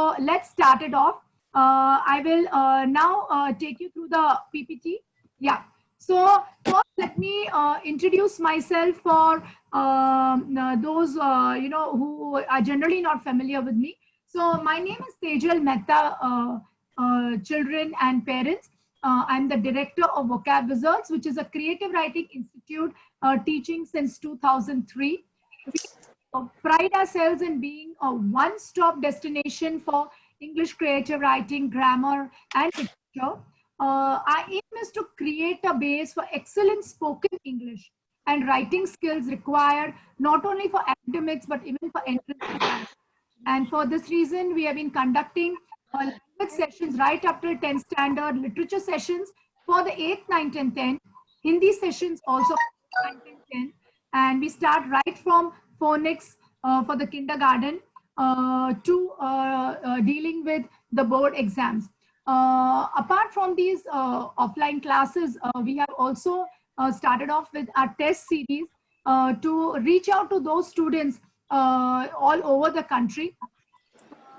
So let's start it off. I will now take you through the PPT. Yeah. So first, let me introduce myself for those who are generally not familiar with me. So my name is Tejal Mehta, children and parents. I'm the director of Vocab Wizards, which is a creative writing institute teaching since 2003. We pride ourselves in being a one-stop destination for English creative writing, grammar, and literature. Our aim is to create a base for excellent spoken English and writing skills required not only for academics but even for entrance exams. And for this reason, we have been conducting language sessions right up till 10th standard, literature sessions for the 8th, 9th, and 10th, Hindi sessions also for 9th and 10th. And we start right from phonics for the kindergarten to dealing with the board exams. Apart from these offline classes, we have also started off with our test series to reach out to those students all over the country.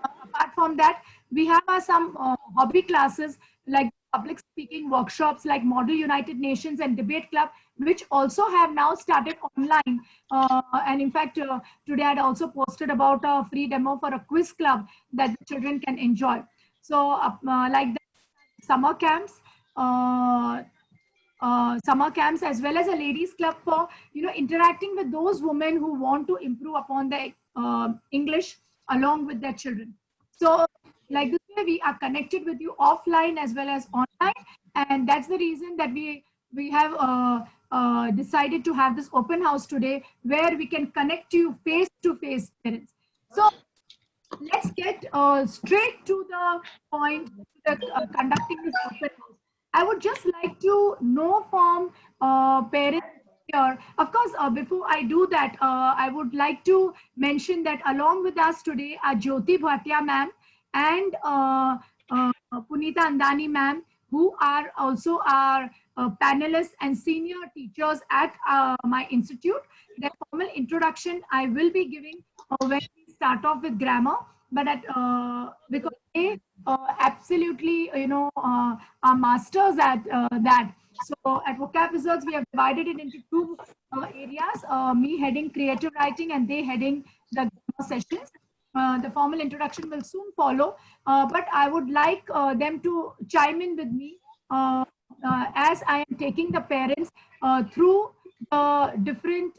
Apart from that, we have some hobby classes like public speaking workshops like Model United Nations and Debate Club, which also have now started online. And in fact, today I had also posted about a free demo for a quiz club that the children can enjoy. So like that, summer camps, as well as a ladies club for interacting with those women who want to improve upon their English along with their children. So like this way we are connected with you offline as well as online, and that's the reason that we have decided to have this open house today where we can connect you face to face, parents. So let's get straight to the point, conducting this open house. I would just like to know from parents here. Of course, before I do that, I would like to mention that along with us today are Jyoti Bhatia ma'am and Punita Andani ma'am, who are also our panelists and senior teachers at my institute. Their formal introduction I will be giving when we start off with grammar, but because they absolutely are masters at that. So at Vocab Wizards, we have divided it into two areas, me heading creative writing and they heading the grammar sessions. The formal introduction will soon follow, but I would like them to chime in with me as I am taking the parents through the different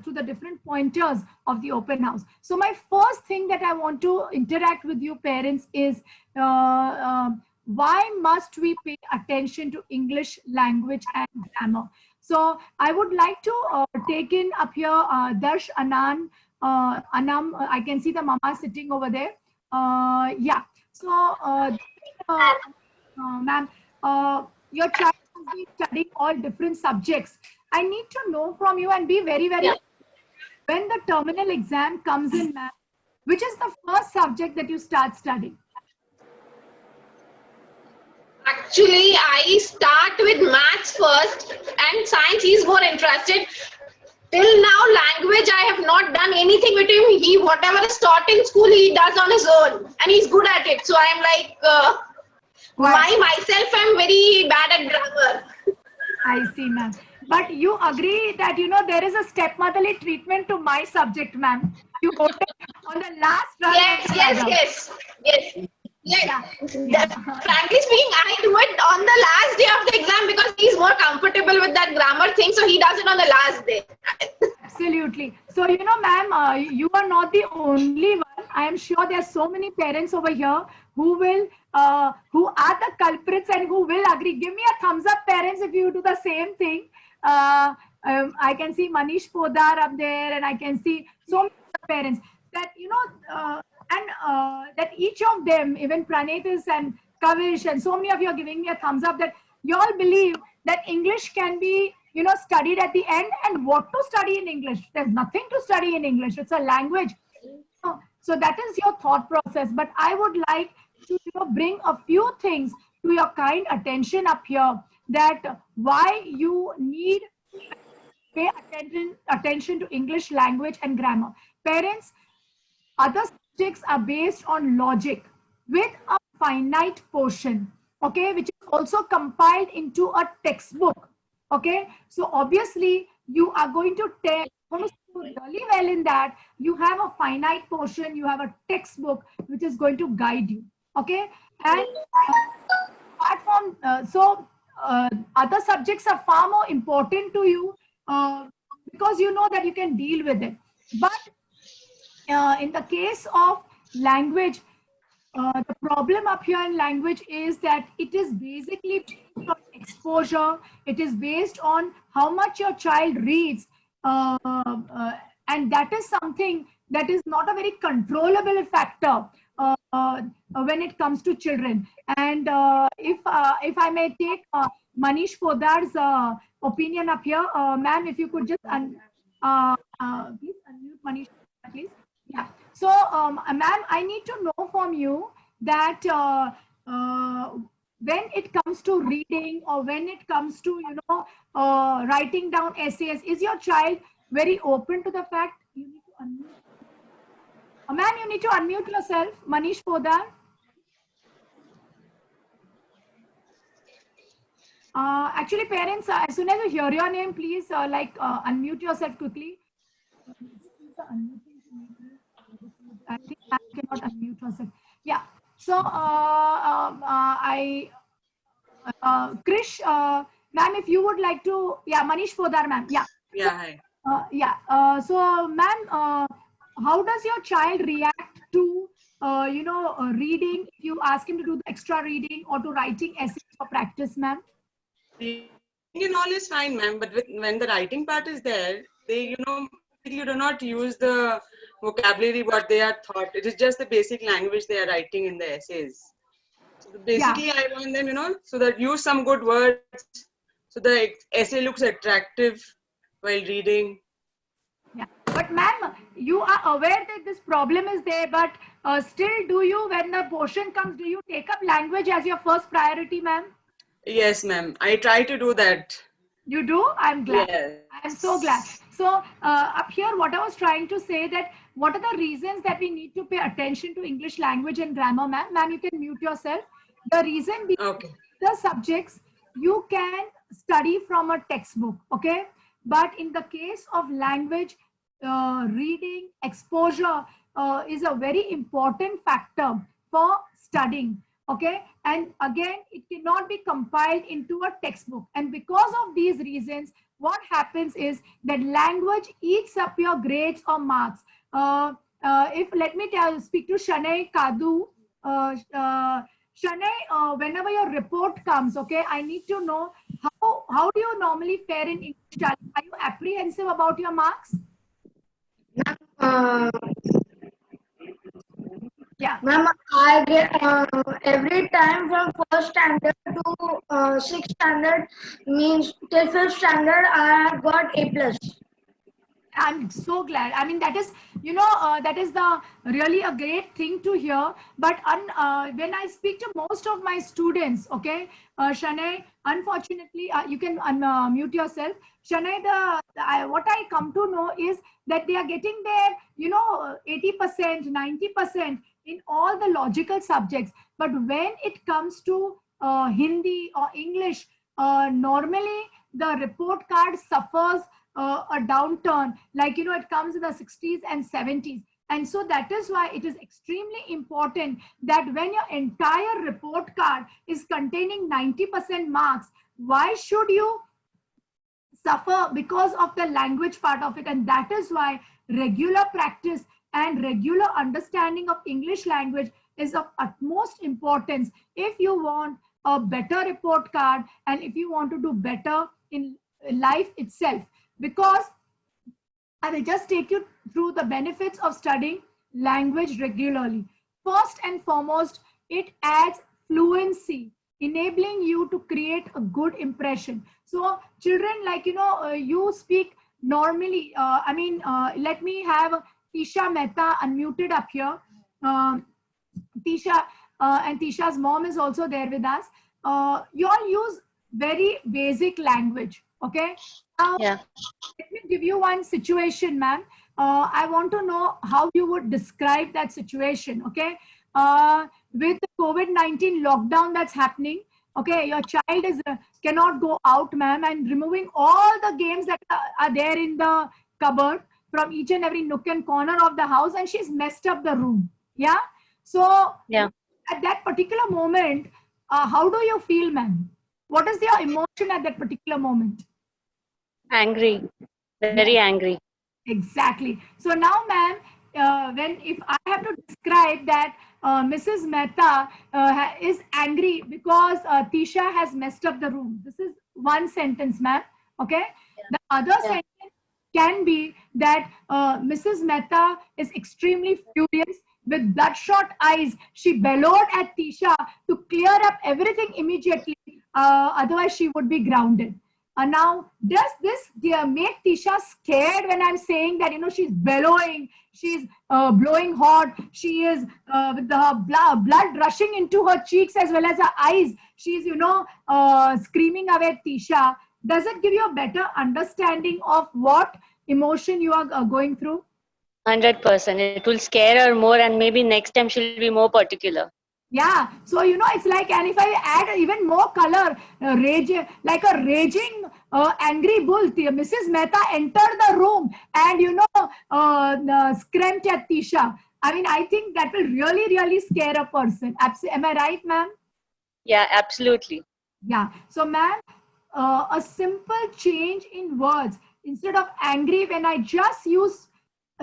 through the different pointers of the open house. So my first thing that I want to interact with you parents is why must we pay attention to English language and grammar? So I would like to take in up here Darsh Anand. Anam, I can see the mama sitting over there. Yeah. So, ma'am, your child has been studying all different subjects. I need to know from you and be very, very, when the terminal exam comes in, ma'am, which is the first subject that you start studying? Actually, I start with maths first and science he is more interested. Till now, language, I have not done anything with him. He, whatever is taught in school, he does on his own. And he's good at it. So I'm like, myself, I'm very bad at grammar. I see, ma'am. But you agree that, there is a stepmotherly treatment to my subject, ma'am. You voted on the last run. Yes. Yeah. Frankly speaking, I do it on the last day of the exam because he's more comfortable with that grammar thing. So he does it on the last day. Absolutely. So, ma'am, you are not the only one. I am sure there are so many parents over here who will, who are the culprits and who will agree. Give me a thumbs up, parents, if you do the same thing. I can see Manish Podar up there, and I can see so many parents that, that each of them, even Pranetis and Kavish, and so many of you are giving me a thumbs up that you all believe that English can be, studied at the end. And what to study in English? There's nothing to study in English. It's a language. So that is your thought process. But I would like to bring a few things to your kind attention up here, that why you need pay attention to English language and grammar. Parents, other subjects are based on logic with a finite portion, okay, which is also compiled into a textbook. Okay, so obviously you are going to take going to do really well in that. You have a finite portion, you have a textbook which is going to guide you. Okay, and apart from other subjects are far more important to you because you know that you can deal with it. But in the case of language, the problem up here in language is that it is basically based on exposure. It is based on how much your child reads. And that is something that is not a very controllable factor when it comes to children. And if I may take Manish Podar's opinion up here, ma'am, if you could just please unmute Manish, please. Yeah. So, ma'am, I need to know from you that when it comes to reading or when it comes to, writing down essays, is your child very open to the fact? You need to unmute. Ma'am, you need to unmute yourself, Manish Podar. Actually, parents, as soon as you hear your name, please unmute yourself quickly. I think I cannot unmute herself. Yeah. So, Krish, ma'am, if you would like to, yeah, Manish Podar, ma'am. Yeah. Yeah, hi. So, ma'am, how does your child react to, reading? If you ask him to do the extra reading or to writing essays for practice, ma'am? Reading and all is fine, ma'am. But when the writing part is there, they, you do not use the vocabulary what they are taught. It is just the basic language they are writing in the essays. So basically, yeah. I want them, so that use some good words, so the essay looks attractive while reading. Yeah, but ma'am, you are aware that this problem is there, but still, do you, when the portion comes, do you take up language as your first priority, ma'am? Yes, ma'am. I try to do that. You do? I'm glad. Yes. I'm so glad. So up here, what I was trying to say that what are the reasons that we need to pay attention to English language and grammar, ma'am? Ma'am, you can mute yourself. The reason being the subjects you can study from a textbook, okay? But in the case of language, reading, exposure is a very important factor for studying. Okay, and again, it cannot be compiled into a textbook. And because of these reasons, what happens is that language eats up your grades or marks. Let me speak to Shanay Kadu. Shanay, whenever your report comes, okay, I need to know how do you normally fare in English? Are you apprehensive about your marks? Yeah. Ma'am, I get every time from first standard to sixth standard, means till fifth standard, I got A+. I'm so glad. I mean, that is, that is the really a great thing to hear. But when I speak to most of my students, okay, Shanay, unfortunately, you can unmute yourself. Shanay, what I come to know is that they are getting their, 80%, 90% in all the logical subjects. But when it comes to Hindi or English, normally the report card suffers a downturn, like, it comes in the 60s and 70s. And so that is why it is extremely important that when your entire report card is containing 90% marks, why should you suffer because of the language part of it? And that is why regular practice and regular understanding of English language is of utmost importance if you want a better report card and if you want to do better in life itself. Because I will just take you through the benefits of studying language regularly. First and foremost, it adds fluency, enabling you to create a good impression. So children, like, you speak normally. Let me have Tisha Mehta unmuted up here. Tisha and Tisha's mom is also there with us. You all use very basic language, okay? Now, yeah. Let me give you one situation, ma'am. I want to know how you would describe that situation. Okay, with the COVID-19 lockdown that's happening. Okay, your child is cannot go out, ma'am, and removing all the games that are there in the cupboard from each and every nook and corner of the house, and she's messed up the room. Yeah. So Yeah. at that particular moment, how do you feel, ma'am? What is your emotion at that particular moment? Angry. Very angry. Exactly. So now, ma'am, if I have to describe that Mrs. Mehta is angry because Tisha has messed up the room. This is one sentence, ma'am. Okay. The other sentence can be that Mrs. Mehta is extremely furious with bloodshot eyes. She bellowed at Tisha to clear up everything immediately. Otherwise, she would be grounded. Now, does this make Tisha scared when I'm saying that, she's bellowing, she's blowing hot, she is with the blood rushing into her cheeks as well as her eyes. She's, screaming away at Tisha. Does it give you a better understanding of what emotion you are going through? 100%. It will scare her more, and maybe next time she'll be more particular. Yeah, so it's like, and if I add even more color, like a raging angry bull, Mrs. Mehta entered the room and screamed at Tisha. I mean, I think that will really, really scare a person. Am I right, ma'am? Yeah, absolutely. Yeah. So, ma'am, a simple change in words instead of angry, when I just use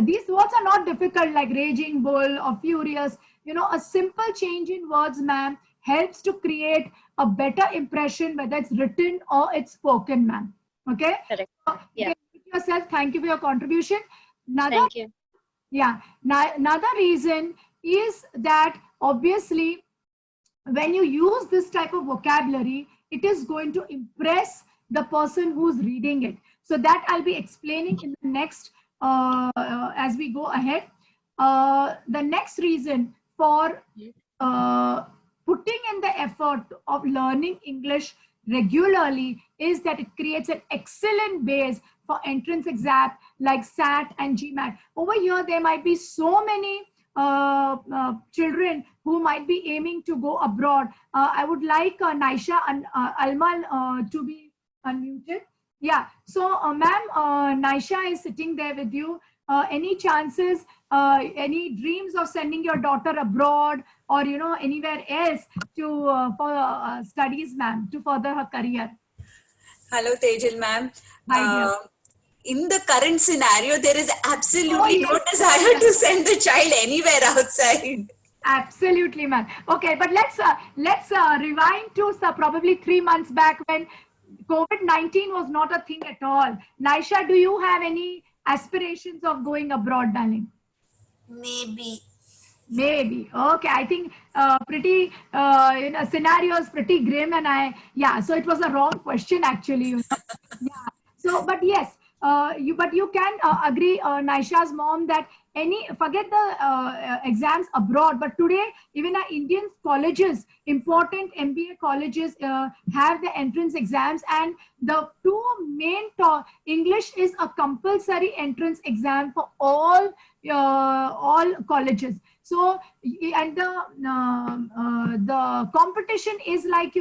these words are not difficult, like raging bull or furious. A simple change in words, ma'am, helps to create a better impression, whether it's written or it's spoken, ma'am. Okay? Correct. So, Yeah. yourself, thank you for your contribution. Thank you. Yeah. Another reason is that obviously, when you use this type of vocabulary, it is going to impress the person who's reading it. So that I'll be explaining in the next, as we go ahead. The next reason for putting in the effort of learning English regularly is that it creates an excellent base for entrance exam like SAT and GMAT. Over here, there might be so many children who might be aiming to go abroad. I would like Naisha and Almal to be unmuted. Yeah, so ma'am, Naisha is sitting there with you. Any chances, any dreams of sending your daughter abroad or, anywhere else to for studies, ma'am, to further her career? Hello, Tejal ma'am. Hi, dear. In the current scenario, there is absolutely no desire to send the child anywhere outside. Absolutely, ma'am. Okay, but let's rewind to probably 3 months back when COVID-19 was not a thing at all. Naisha, do you have any aspirations of going abroad, darling? Maybe. Maybe. Okay, I think pretty scenario is pretty grim, and so it was a wrong question actually. Yeah. So, but yes, you can agree, Naisha's mom, that forget the exams abroad, but today even our Indian colleges, important MBA colleges, have the entrance exams, and the two main English is a compulsory entrance exam for all colleges. So, and the competition is like,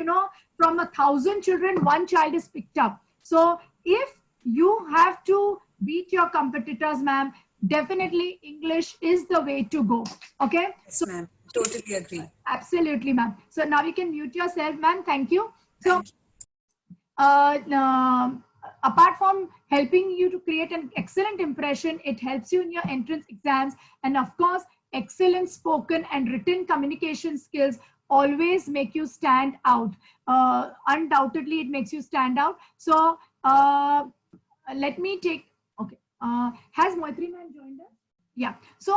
from 1,000 children, one child is picked up. So if you have to beat your competitors, ma'am, definitely English is the way to go. Okay? Yes, ma'am. Totally agree. Absolutely, ma'am. So now you can mute yourself, ma'am. Thank you. So, apart from helping you to create an excellent impression, it helps you in your entrance exams. And of course, excellent spoken and written communication skills always make you stand out. Undoubtedly, it makes you stand out. So, let me take, okay. Has Moitri ma'am joined us? Yeah. So,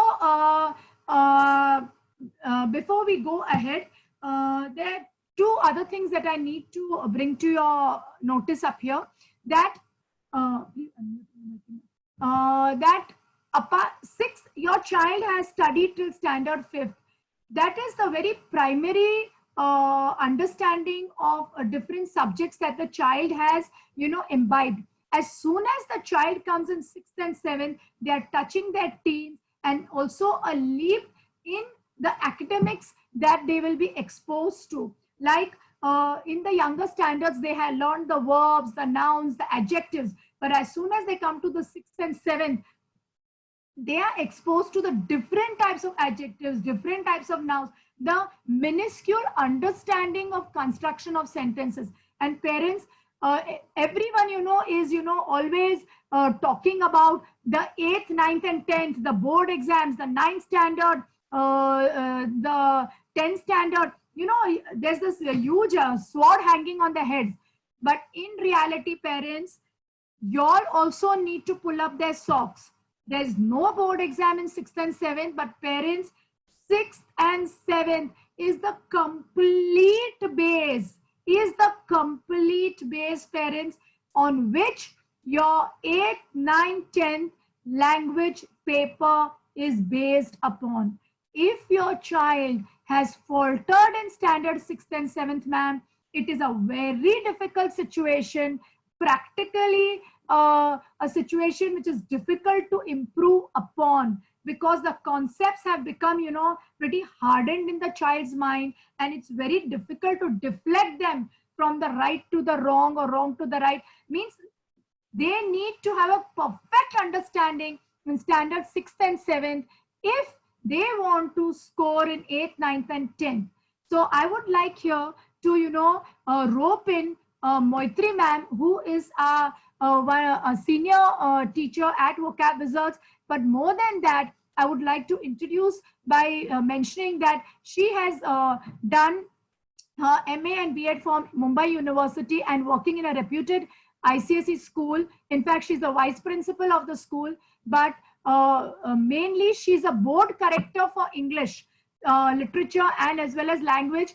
before we go ahead, there are two other things that I need to bring to your notice up here. That, your child has studied till standard 5th. That is the very primary understanding of different subjects that the child has, imbibed. as soon as the child comes in 6th and 7th, they are touching their teens, and also a leap in the academics that they will be exposed to. Like in the younger standards, they have learned the verbs, the nouns, the adjectives. But as soon as they come to the 6th and 7th, they are exposed to the different types of adjectives, different types of nouns, the minuscule understanding of construction of sentences. And parents, everyone, is, always talking about the 8th, 9th and 10th, the board exams, the 9th standard, the 10th standard. There's this huge sword hanging on the heads. But in reality, parents, you all also need to pull up their socks. There's no board exam in 6th and 7th, but parents, 6th and 7th is the complete base, parents, on which your 8th, 9th, 10th language paper is based upon. If your child has faltered in standard 6th and 7th, ma'am, it is a very difficult situation, practically a situation which is difficult to improve upon, because the concepts have become, pretty hardened in the child's mind, and it's very difficult to deflect them from the right to the wrong or wrong to the right. Means they need to have a perfect understanding in standard 6th and 7th if they want to score in 8th, 9th and 10th. So I would like here to, rope in Moitri ma'am, who is a senior teacher at Vocab Wizards. But more than that, I would like to introduce by mentioning that she has done her MA and B.Ed from Mumbai University and working in a reputed ICSE school. In fact, she's the vice principal of the school, but mainly she's a board corrector for English literature and as well as language.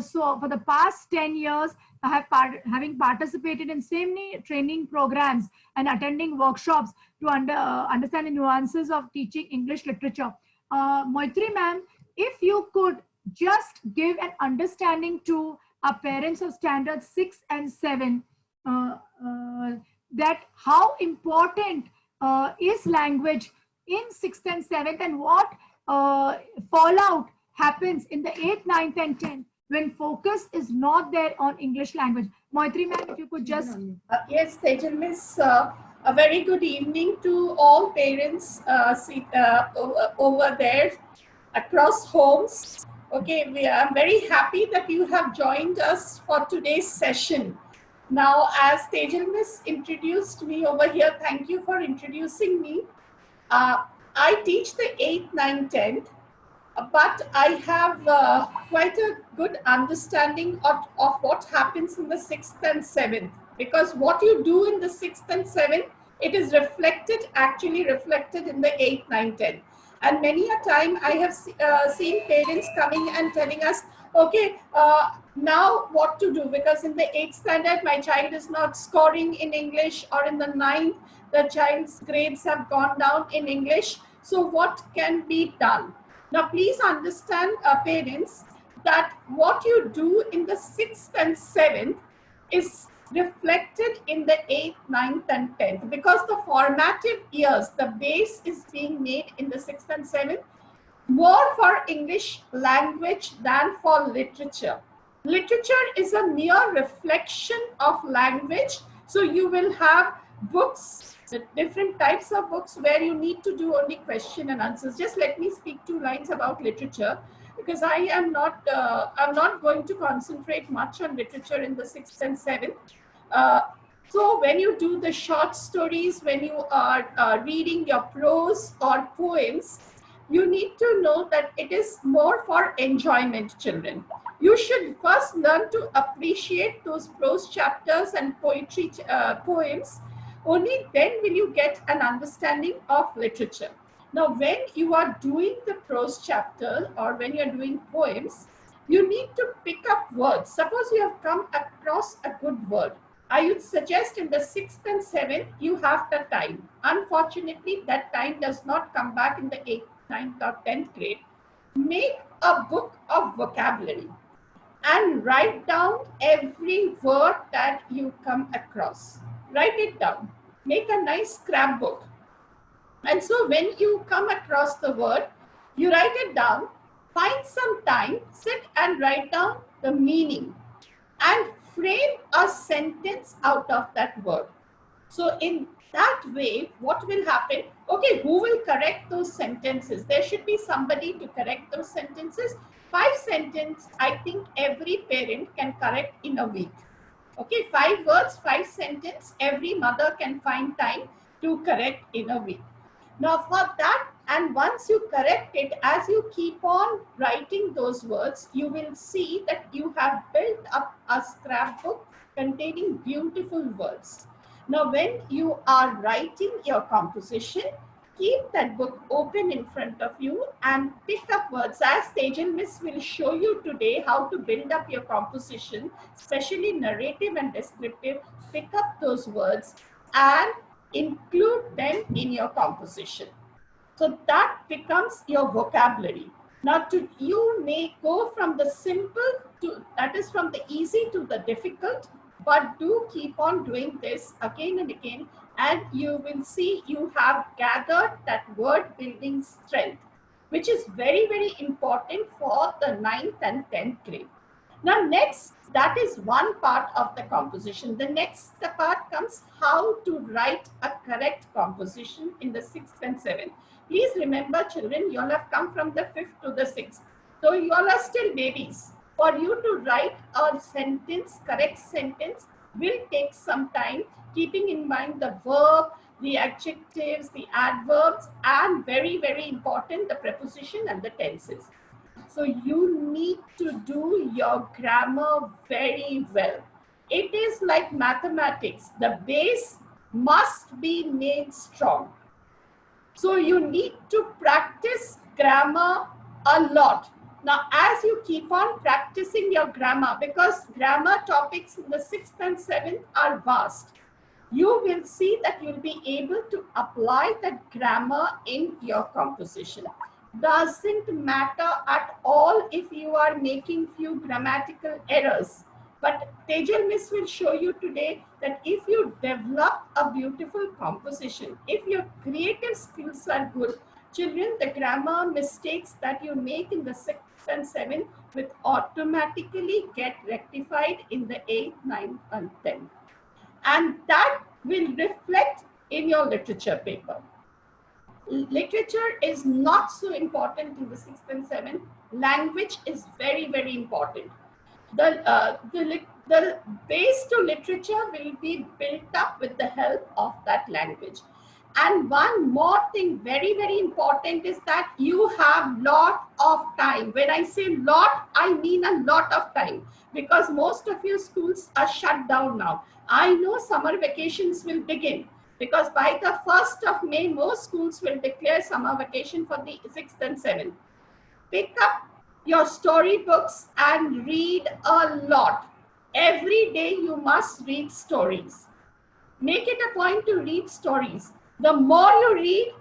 So for the past 10 years, having participated in so many training programs and attending workshops to understand the nuances of teaching English literature. Moitri ma'am, if you could just give an understanding to our parents of standard 6 and 7, that how important is language in 6th and 7th, and what fallout happens in the 8th, 9th and 10th when focus is not there on English language. Moitri ma'am, if you could just... Yes, Tejal Miss, a very good evening to all parents over there across homes. Okay, I'm very happy that you have joined us for today's session. Now, as Tejal Miss introduced me over here, thank you for introducing me. I teach the 8th, 9th, 10th. But I have quite a good understanding of what happens in the 6th and 7th, because what you do in the 6th and 7th, it is actually reflected in the 8th, 9th, 10th. And many a time I have seen parents coming and telling us, okay, now what to do? Because in the 8th standard, my child is not scoring in English, or in the 9th, the child's grades have gone down in English. So what can be done? Now, please understand, parents, that what you do in the 6th and 7th is reflected in the 8th, 9th and 10th, because the formative years, the base is being made in the 6th and 7th, more for English language than for literature. Literature is a mere reflection of language. So you will have books, different types of books where you need to do only question and answers. Just let me speak 2 lines about literature, because I am not, I'm not going to concentrate much on literature in the 6th and 7th. So when you do the short stories, when you are reading your prose or poems, you need to know that it is more for enjoyment, children. You should first learn to appreciate those prose chapters and poetry poems. Only then will you get an understanding of literature. Now, when you are doing the prose chapter or when you are doing poems, you need to pick up words. Suppose you have come across a good word. I would suggest in the 6th and 7th, you have the time. Unfortunately, that time does not come back in the 8th, 9th or 10th grade. Make a book of vocabulary and write down every word that you come across. Write it down. make a nice scrapbook. And so when you come across the word, you write it down, find some time, sit and write down the meaning and frame a sentence out of that word. So in that way, what will happen? Okay, who will correct those sentences? There should be somebody to correct those sentences. 5 sentences, I think every parent can correct in a week. Okay, 5 words, 5 sentences, every mother can find time to correct in a week. Now for that, and once you correct it, as you keep on writing those words, you will see that you have built up a scrapbook containing beautiful words. Now when you are writing your composition, keep that book open in front of you and pick up words. As Tejal Miss will show you today how to build up your composition, especially narrative and descriptive, pick up those words and include them in your composition. So that becomes your vocabulary. Now you may go from the simple to, that is from the easy to the difficult, but do keep on doing this again and again, and you will see you have gathered that word building strength, which is very, very important for the 9th and 10th grade. Now next, that is one part of the composition. The next part comes how to write a correct composition in the 6th and 7th. Please remember children, you all have come from the 5th to the 6th. So you all are still babies. For you to write a sentence, correct sentence, will take some time, keeping in mind the verb, the adjectives, the adverbs, and very, very important, the preposition and the tenses. So you need to do your grammar very well. It is like mathematics. The base must be made strong. So you need to practice grammar a lot. Now, as you keep on practicing your grammar, because grammar topics in the 6th and 7th are vast, you will see that you'll be able to apply that grammar in your composition. Doesn't matter at all if you are making few grammatical errors. But Tejal Miss will show you today that if you develop a beautiful composition, if your creative skills are good, children, the grammar mistakes that you make in the 6th and 7th will automatically get rectified in the 8th, 9th and 10th. And that will reflect in your literature paper. Literature is not so important in the 6th and 7th. Language is very, very important. The base to literature will be built up with the help of that language. And one more thing, very, very important, is that you have lot of time. When I say lot, I mean a lot of time, because most of your schools are shut down now. I know summer vacations will begin, because by the 1st of May, most schools will declare summer vacation for the 6th and 7th. Pick up your storybooks and read a lot. Every day you must read stories. Make it a point to read stories. The more you read,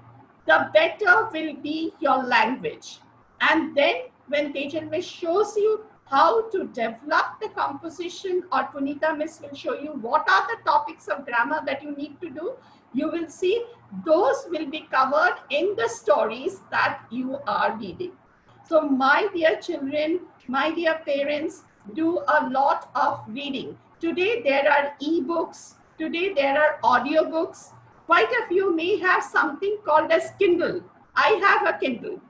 the better will be your language. And then when Tejal Miss shows you how to develop the composition, or Punita Miss will show you what are the topics of grammar that you need to do, you will see those will be covered in the stories that you are reading. So my dear children, my dear parents, do a lot of reading. Today there are e-books, today there are audiobooks. Quite a few may have something called as Kindle. I have a Kindle.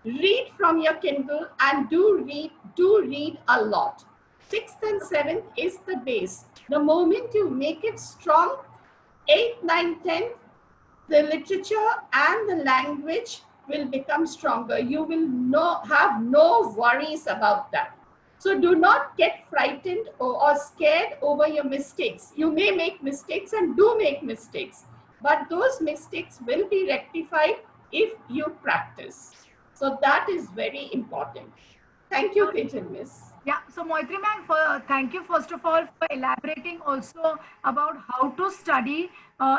Read from your Kindle and do read a lot. 6th and 7th is the base. The moment you make it strong, 8th, 9th, 10th, the literature and the language will become stronger. You will have no worries about that. So do not get frightened or scared over your mistakes. You may make mistakes and do make mistakes, but those mistakes will be rectified if you practice. So that is very important. Thank you, Tejal Miss. Yeah, so Moitri ma'am, thank you first of all for elaborating also about how to study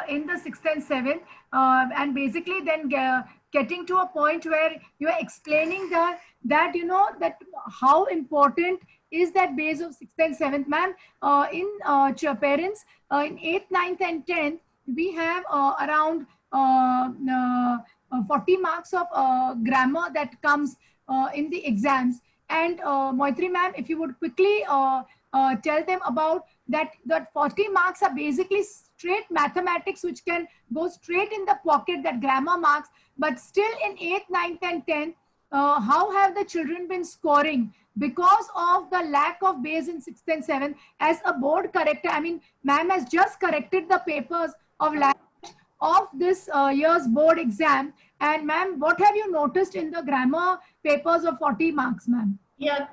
in the 6th and 7th, and basically then getting to a point where you are explaining that you know that how important is that base of 6th and 7th, ma'am. In parents in 8th, 9th and 10th, we have around 40 marks of grammar that comes in the exams. And Moitri ma'am, if you would quickly tell them about that, that 40 marks are basically straight mathematics, which can go straight in the pocket, that grammar marks. But still in 8th, 9th and 10th, how have the children been scoring because of the lack of base in 6th and 7th? As a board corrector, I mean, ma'am has just corrected the papers of language of this year's board exam. And ma'am, what have you noticed in the grammar papers of 40 marks, ma'am? Yeah,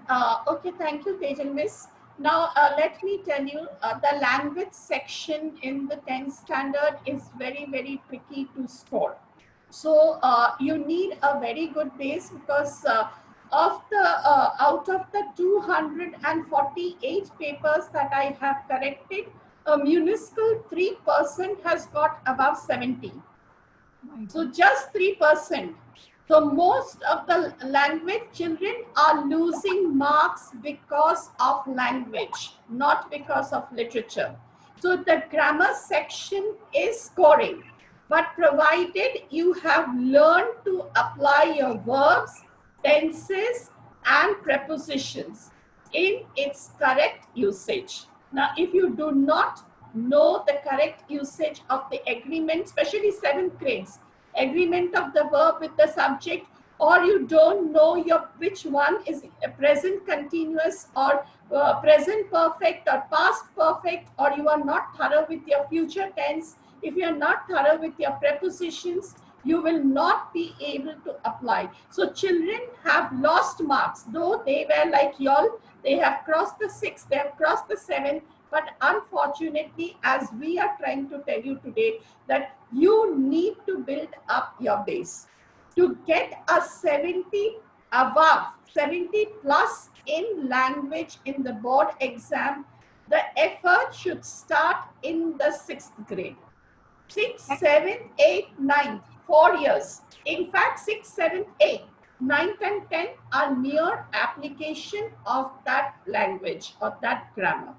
okay, thank you, Tejal Miss. Now, let me tell you, the language section in the 10th standard is very, very tricky to score. So, you need a very good base, because of the out of the 248 papers that I have corrected, a minuscule 3% has got above 70. So just 3%. So most of the language children are losing marks because of language, not because of literature. So the grammar section is scoring, but provided you have learned to apply your verbs, tenses, and prepositions in its correct usage. Now, if you do not know the correct usage of the agreement, especially 7th grades, agreement of the verb with the subject, or you don't know which one is a present continuous or present perfect or past perfect, or you are not thorough with your future tense, if you are not thorough with your prepositions, you will not be able to apply. So children have lost marks, though they were like y'all, they have crossed the 6th, they have crossed the 7th, but unfortunately, as we are trying to tell you today, that you need to build up your base. To get a 70 above, 70 plus in language in the board exam, the effort should start in the 6th grade. 6th, 7th, 8th, 9th, 4 years. In fact, 6th, 7th, 8th, 9th and 10th are mere application of that language or that grammar.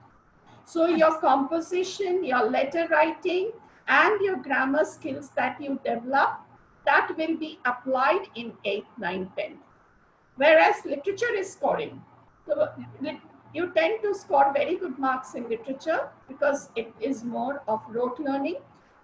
So your composition, your letter writing, and your grammar skills that you develop, that will be applied in 8th, 9th, 10th. Whereas literature is scoring. So you tend to score very good marks in literature because it is more of rote learning.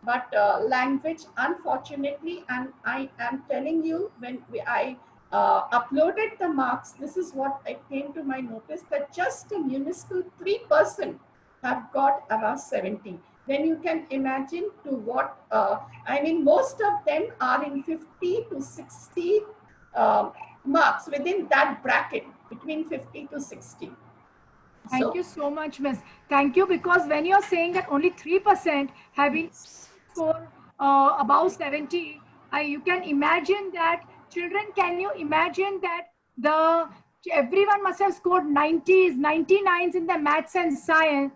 But language, unfortunately, and I am telling you, when I uploaded the marks, this is what I came to my notice, that just a minuscule 3% have got above 70. Then you can imagine to what, I mean, most of them are in 50 to 60 marks, within that bracket, between 50 to 60. Thank you so much, Miss. Thank you, because when you're saying that only 3% have been score above 70, you can imagine that children, can you imagine that everyone must have scored 90s, 99s in the maths and science,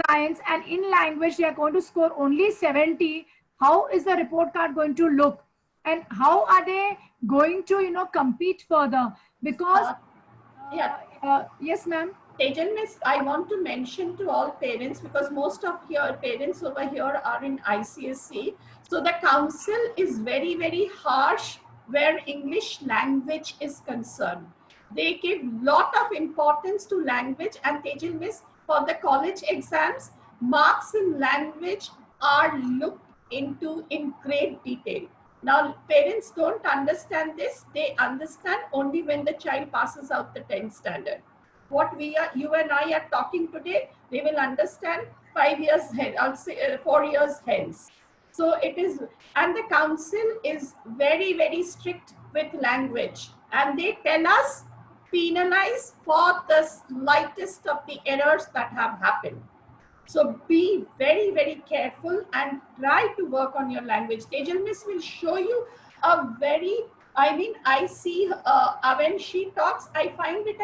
and in language they are going to score only 70. How is the report card going to look, and how are they going to compete further? Because yes, ma'am. Tejal Miss, I want to mention to all parents, because most of your parents over here are in ICSE. So the council is very, very harsh where English language is concerned. They give lot of importance to language, and Tejal Miss, for the college exams, marks in language are looked into in great detail. Now, parents don't understand this. They understand only when the child passes out the 10th standard. What you and I are talking today, they will understand 5 years hence, I'll say 4 years hence. So it is, and the council is very, very strict with language, and they tell us penalize for the slightest of the errors that have happened. So be very, very careful and try to work on your language. Tejal Miss will show you a very, I see when she talks, I find it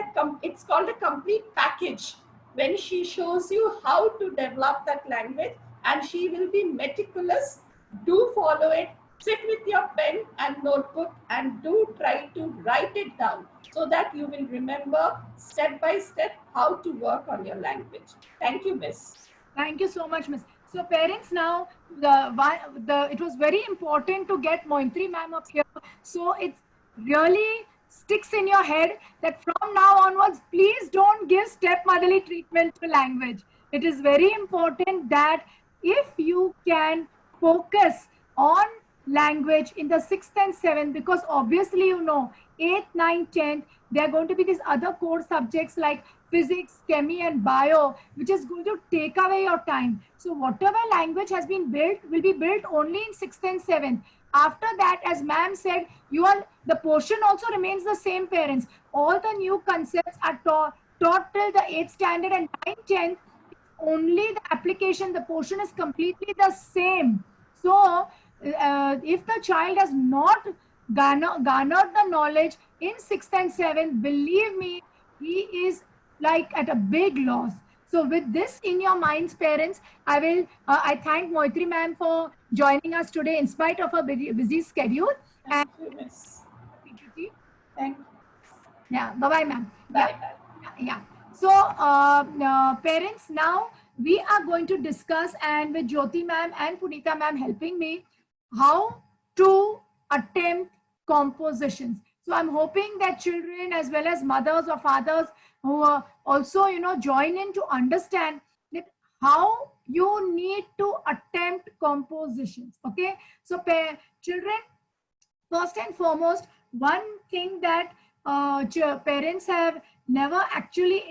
it's called a complete package. When she shows you how to develop that language, and she will be meticulous. Do follow it. Sit with your pen and notebook and do try to write it down so that you will remember step by step how to work on your language. Thank you, Miss. Thank you so much, Miss. So parents, now it was very important to get Mointri ma'am up here. So it really sticks in your head that from now onwards, please don't give stepmotherly treatment to language. It is very important that if you can focus on language in the 6th and 7th, because obviously, you know, 8th, 9th, 10th, there are going to be these other core subjects like physics, chemistry, and bio, which is going to take away your time. So whatever language has been built will be built only in 6th and 7th. After that, as ma'am said, the portion also remains the same, parents. All the new concepts are taught till the 8th standard, and 9th, 10th, only the application, the portion is completely the same. So if the child has not garnered the knowledge in 6th and 7th, believe me, he is like at a big loss. So with this in your minds, parents, I thank Moitri ma'am for joining us today in spite of her busy schedule. And Thank you. yeah, bye-bye, ma'am. Bye. Yeah. So parents, now we are going to discuss, and with Jyoti ma'am and Punita ma'am helping me, how to attempt compositions. So I'm hoping that children as well as mothers or fathers who are also, you know, join in to understand that how you need to attempt compositions. Okay. So children, first and foremost, one thing that parents have never actually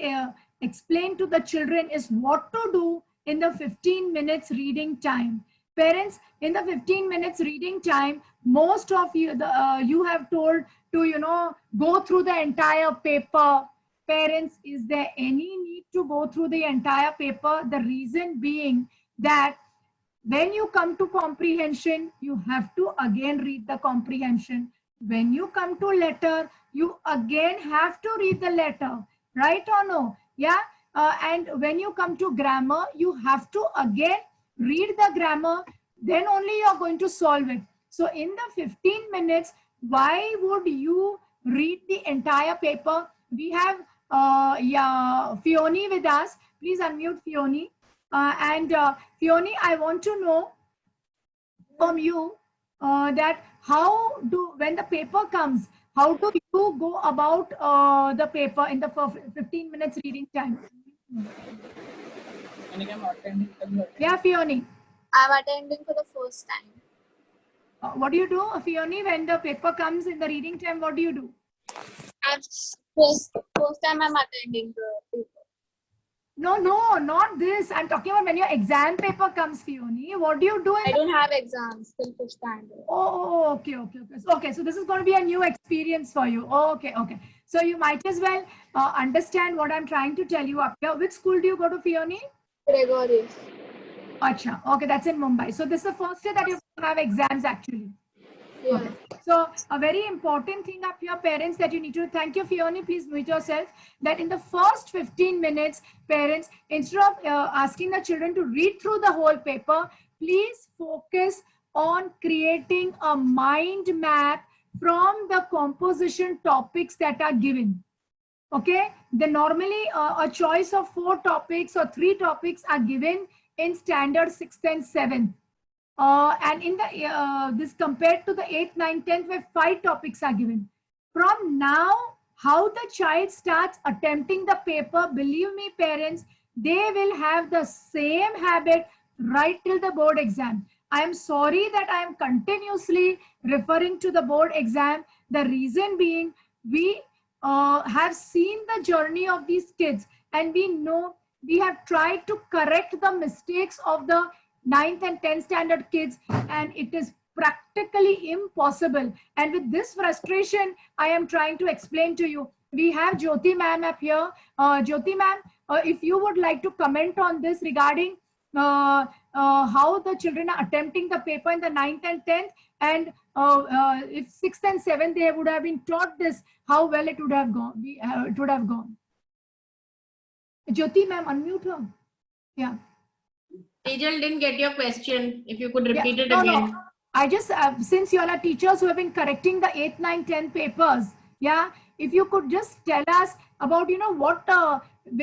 explained to the children is what to do in the 15 minutes reading time. Parents, in the 15 minutes reading time, most of you, you have told to, you know, go through the entire paper. Parents, is there any need to go through the entire paper? The reason being that when you come to comprehension, you have to again read the comprehension. When you come to letter, you again have to read the letter, right or no? Yeah. And when you come to grammar, you have to again read the grammar, then only you are going to solve it. So in the 15 minutes, why would you read the entire paper? We have Fioni with us. Please unmute Fioni. Fioni, I want to know from you that when the paper comes, how do you go about the paper in the 15 minutes reading time? Yeah, Fioni. I'm attending for the first time. What do you do, Fioni, when the paper comes in the reading time? What do you do? First time I'm attending the paper. No, not this. I'm talking about when your exam paper comes, Fioni. What do you do? I don't have exams till 5th standard. Oh, okay. Okay, so this is going to be a new experience for you. Okay. So you might as well understand what I'm trying to tell you up here. Which school do you go to, Fioni? Gregorius. Acha. Okay, that's in Mumbai. So this is the first day that you have exams actually. Yeah. Okay. So a very important thing up here, parents, that you need to, thank you, Fioni, please mute yourself, that in the first 15 minutes, parents, instead of asking the children to read through the whole paper, please focus on creating a mind map from the composition topics that are given. Okay, then normally a choice of 4 topics or 3 topics are given in standard 6th and 7th. And in the this compared to the 8th, 9th, 10th, where 5 topics are given. From now, how the child starts attempting the paper, believe me, parents, they will have the same habit right till the board exam. I am sorry that I am continuously referring to the board exam. The reason being, we have seen the journey of these kids, and we know we have tried to correct the mistakes of the 9th and 10th standard kids, and it is practically impossible. And with this frustration, I am trying to explain to you. We have Jyoti ma'am up here. Jyoti ma'am, if you would like to comment on this regarding how the children are attempting the paper in the 9th and 10th, and if 6th and 7th they would have been taught this, how well it would have gone. It would have gone. Jyoti ma'am, unmute her. Yeah. Tejal, didn't get your question. If you could repeat it no, again. No. I just, since you all are teachers who have been correcting the 8th, 9th, 10th papers, yeah, if you could just tell us about, you know, what,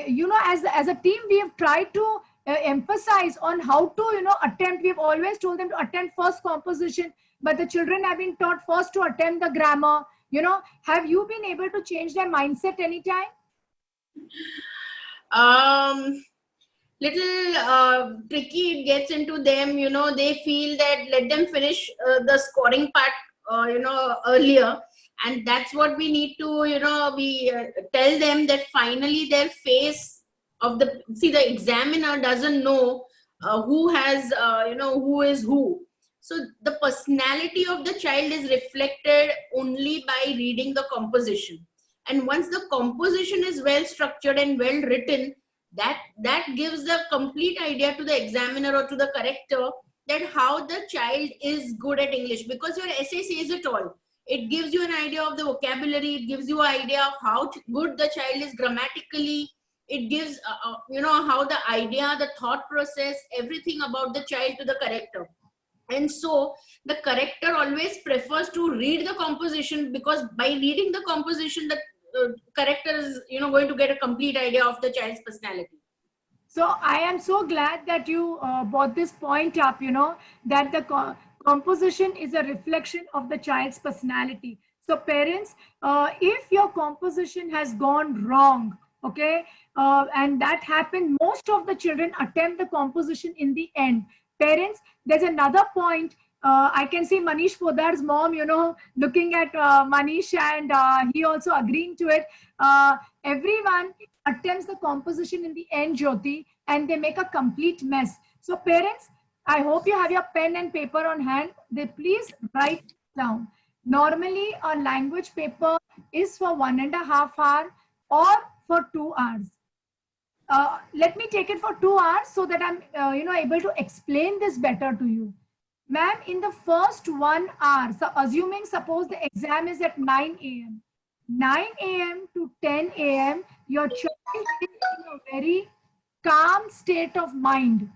you know, as a team, we have tried to emphasize on how to, attempt. We've always told them to attempt first composition, but the children have been taught first to attempt the grammar. Have you been able to change their mindset anytime? Little tricky it gets into them. They feel that let them finish the scoring part, earlier. And that's what we need to, we tell them that finally their face of the examiner doesn't know who has, who is who. So the personality of the child is reflected only by reading the composition. And once the composition is well structured and well written, that gives the complete idea to the examiner or to the corrector that how the child is good at English, because your essay says it all. It gives you an idea of the vocabulary. It gives you an idea of how good the child is grammatically. It gives, how the idea, the thought process, everything about the child to the corrector. And so the corrector always prefers to read the composition, because by reading the composition, the corrector is, going to get a complete idea of the child's personality. So I am so glad that you brought this point up, that the composition is a reflection of the child's personality. So parents, if your composition has gone wrong, okay, and that happened, most of the children attempt the composition in the end. Parents, there's another point. I can see Manish Podar's mom, looking at Manish, and he also agreeing to it. Everyone attempts the composition in the end, Jyoti, and they make a complete mess. So parents, I hope you have your pen and paper on hand. Please write down. Normally, a language paper is for 1.5 hours or for 2 hours. Let me take it for 2 hours so that I'm, able to explain this better to you. Ma'am, in the first 1 hour, so assuming suppose the exam is at 9 a.m. 9 a.m. to 10 a.m., your child is in a very calm state of mind.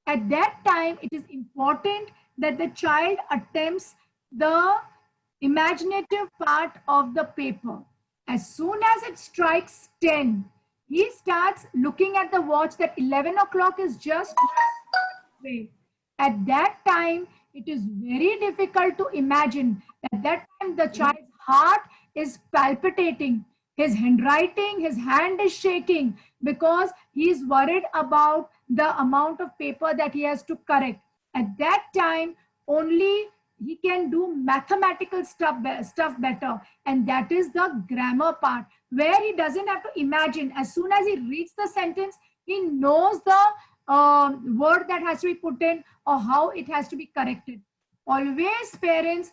At that time, it is important that the child attempts the imaginative part of the paper. As soon as it strikes 10, he starts looking at the watch that 11 o'clock is just away. At that time, it is very difficult to imagine. At that time, the child's heart is palpitating. His handwriting, his hand is shaking because he is worried about the amount of paper that he has to correct. At that time, only he can do mathematical stuff better. And that is the grammar part, where he doesn't have to imagine. As soon as he reads the sentence, he knows the word that has to be put in or how it has to be corrected. Always, parents,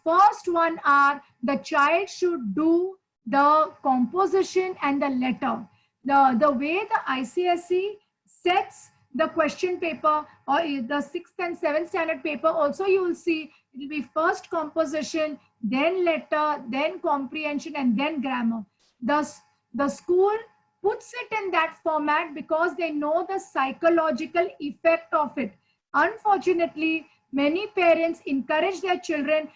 first 1 hour, the child should do the composition and the letter. The way the ICSE sets the question paper, or the 6th and 7th standard paper, also you will see it will be first composition, then letter, then comprehension, and then grammar. The school puts it in that format because they know the psychological effect of it. Unfortunately, many parents encourage their children,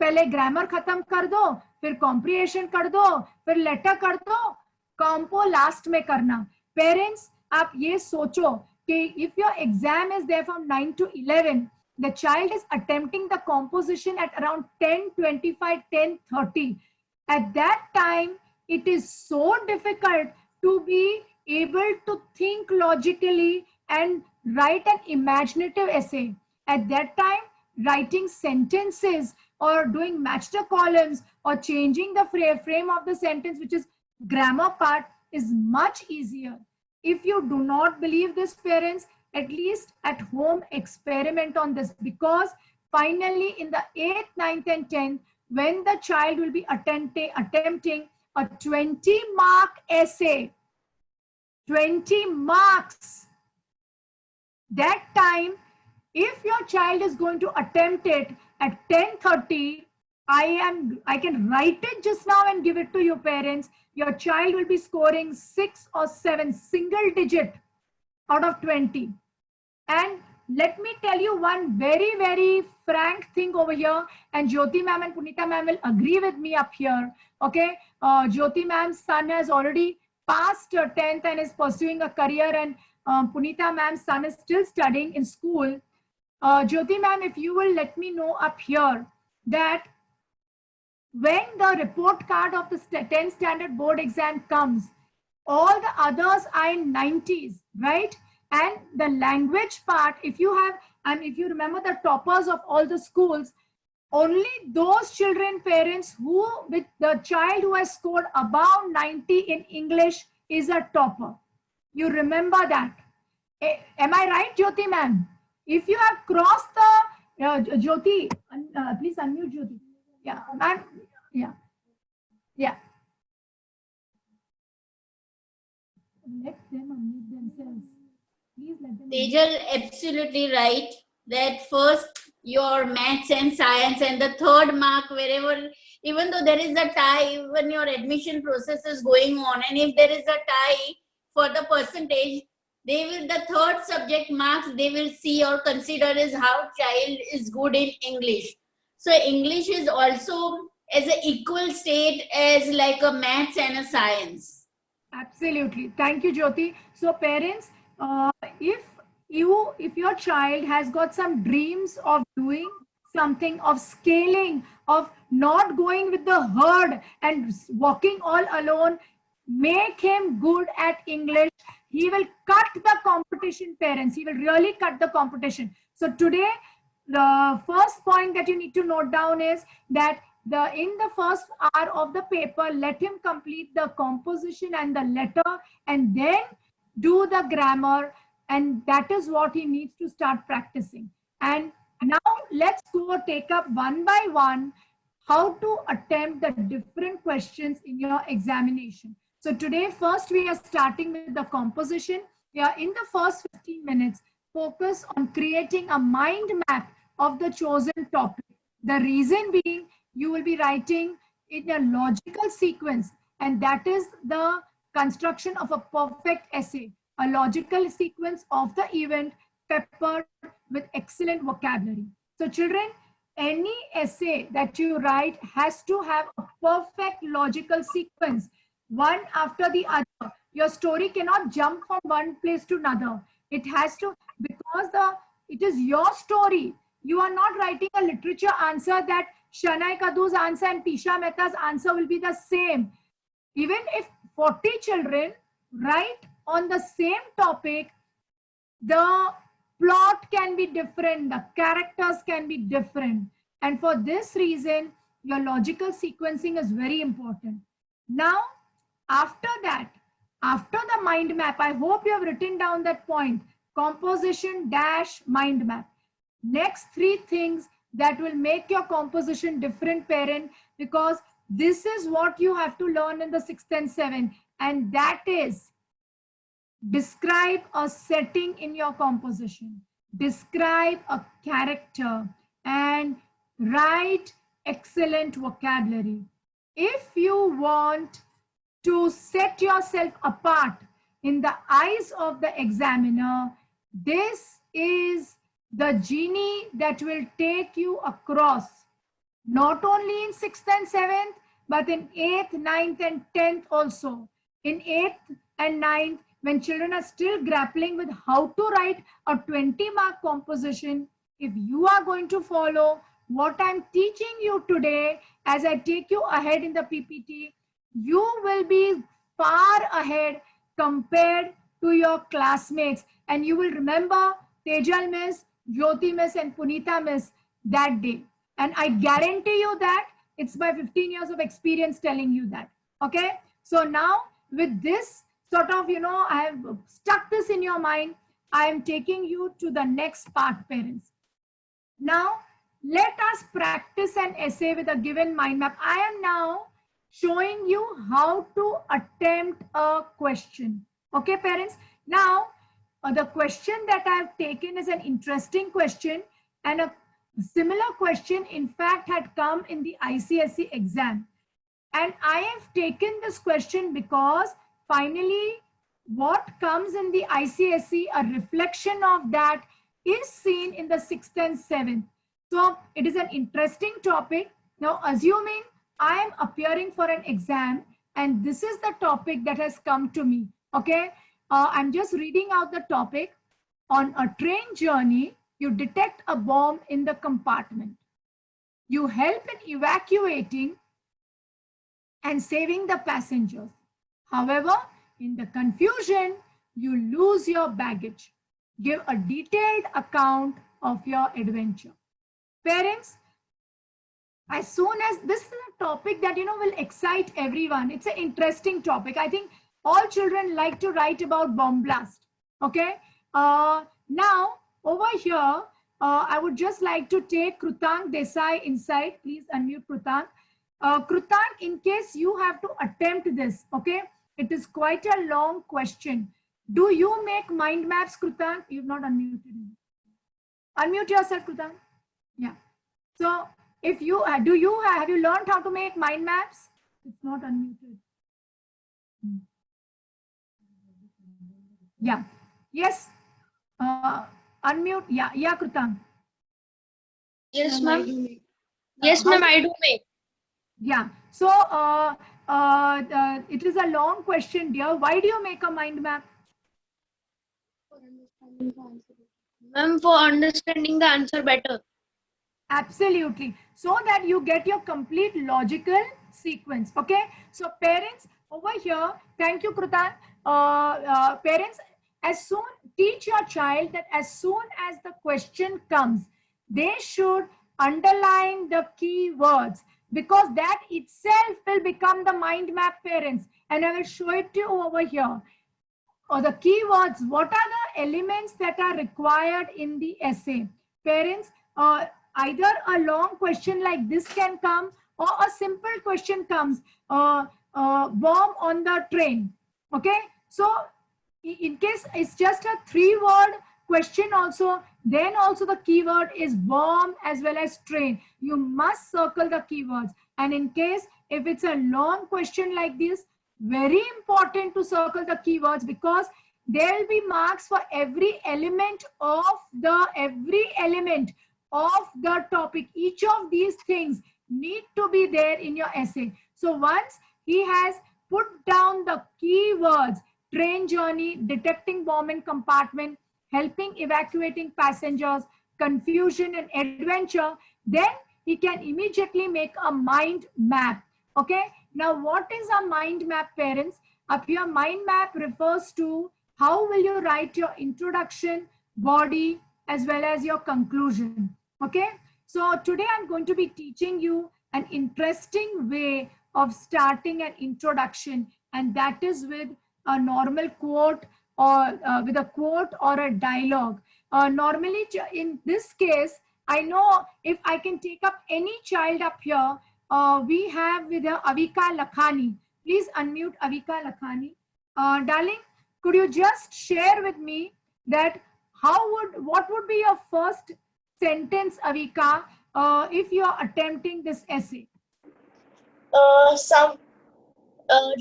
पहले grammar खत्म कर दो, फिर comprehension कर दो, फिर letter कर दो, compo last में करना. Parents, आप ये सोचो कि if your exam is there from 9 to 11, the child is attempting the composition at around 10:25, 10:30. At that time, it is so difficult to be able to think logically and write an imaginative essay. At that time, writing sentences or doing match the columns or changing the frame of the sentence, which is grammar part, is much easier. If you do not believe this, parents, at least at home experiment on this, because finally in the 8th, 9th and 10th, when the child will be attempting a 20-mark essay, 20 marks, that time, if your child is going to attempt it at 10:30, I can write it just now and give it to you, parents. Your child will be scoring 6 or 7 single digit out of 20. And let me tell you one very, very frank thing over here, and Jyoti ma'am and Punita ma'am will agree with me up here. Okay, Jyoti ma'am's son has already passed 10th and is pursuing a career, and Punita ma'am's son is still studying in school. Jyoti ma'am, if you will let me know up here that when the report card of the 10th standard board exam comes, all the others are in 90s, right? And the language part, if you have, and if you remember the toppers of all the schools, only those children, parents who, with the child who has scored above 90 in English is a topper. You remember that. Am I right, Jyoti ma'am? If you have crossed the, Jyoti, please unmute Jyoti. Yeah, ma'am. Yeah. Yeah. Let them unmute themselves. Please let them. Tejal, absolutely right. That first your maths and science, and the third mark wherever, even though there is a tie when your admission process is going on, and if there is a tie for the percentage, they will, the third subject marks they will see or consider is how child is good in English. So English is also as an equal state as like a maths and a science. Absolutely. Thank you, Jyoti. So parents, if your child has got some dreams of doing something, of scaling, of not going with the herd and walking all alone, make him good at English. He will cut the competition, parents. He will really cut the competition. So today, the first point that you need to note down is that in the first hour of the paper, let him complete the composition and the letter, and then do the grammar, and that is what he needs to start practicing. And now let's go take up one by one how to attempt the different questions in your examination. So today, first we are starting with the composition. Yeah, in the first 15 minutes, focus on creating a mind map of the chosen topic. The reason being, you will be writing in a logical sequence, and that is the construction of a perfect essay, a logical sequence of the event peppered with excellent vocabulary. So children, any essay that you write has to have a perfect logical sequence, one after the other. Your story cannot jump from one place to another. It has to, because it is your story. You are not writing a literature answer that Shanai Kadu's answer and Tisha Mehta's answer will be the same. Even if 40 children write on the same topic, the plot can be different, the characters can be different. And for this reason, your logical sequencing is very important. Now, after that, after the mind map, I hope you have written down that point, composition dash mind map. Next three things that will make your composition different, parent, because this is what you have to learn in the 6th and 7th, and that is describe a setting in your composition, describe a character, and write excellent vocabulary. If you want to set yourself apart in the eyes of the examiner, this is the genie that will take you across, not only in 6th and 7th, but in 8th, 9th, and 10th also. In 8th and 9th, when children are still grappling with how to write a 20-mark composition, if you are going to follow what I'm teaching you today, as I take you ahead in the PPT, you will be far ahead compared to your classmates. And you will remember Tejal Miss, Jyoti Miss, and Punita Miss that day. And I guarantee you that it's my 15 years of experience telling you that. Okay. So now with this sort of, I have stuck this in your mind. I am taking you to the next part, parents. Now, let us practice an essay with a given mind map. I am now showing you how to attempt a question. Okay, parents. Now, the question that I have taken is an interesting question, and a similar question, in fact, had come in the ICSE exam. And I have taken this question because finally, what comes in the ICSE, a reflection of that is seen in the 6th and 7th. So it is an interesting topic. Now, assuming I am appearing for an exam and this is the topic that has come to me, okay? I'm just reading out the topic. On a train journey, you detect a bomb in the compartment. You help in evacuating and saving the passengers. However, in the confusion, you lose your baggage. Give a detailed account of your adventure. Parents, as soon as this is a topic that will excite everyone, it's an interesting topic. I think all children like to write about bomb blast. Okay. Now over here, I would just like to take Krutang Desai inside. Please unmute Krutang. Krutang, in case you have to attempt this, okay, it is quite a long question. Do you make mind maps, Krutang? You've not unmuted. Unmute yourself, Krutang. Yeah. So, if you have you learned how to make mind maps? It's not unmuted. Yeah. Yes. Unmute. Yeah, Krutang. Yes, ma'am. Yes, ma'am, I do make. Yeah. So, it is a long question, dear. Why do you make a mind map? Ma'am, for understanding the answer better. Absolutely. So that you get your complete logical sequence. Okay. So parents over here, thank you, Krutan. Parents, teach your child that as soon as the question comes, they should underline the key words, because that itself will become the mind map, parents. And I will show it to you over here. Or the keywords, what are the elements that are required in the essay? Parents, either a long question like this can come, or a simple question comes, bomb on the train. Okay, so in case it's just a 3-word question also, then also the keyword is bomb as well as train. You must circle the keywords. And in case if it's a long question like this, very important to circle the keywords, because there will be marks for every element of the topic. Each of these things need to be there in your essay. So once he has put down the keywords, train journey, detecting bomb in compartment, helping evacuating passengers, confusion and adventure, then he can immediately make a mind map. Okay. Now, what is a mind map, parents? Up here, mind map refers to how will you write your introduction, body, as well as your conclusion. Okay. So today I'm going to be teaching you an interesting way of starting an introduction, and that is with a normal quote, or with a quote or a dialogue. Normally, in this case, I know if I can take up any child up here, we have with Avika Lakhani. Please unmute Avika Lakhani. Darling, could you just share with me that what would be your first sentence, Avika, if you are attempting this essay?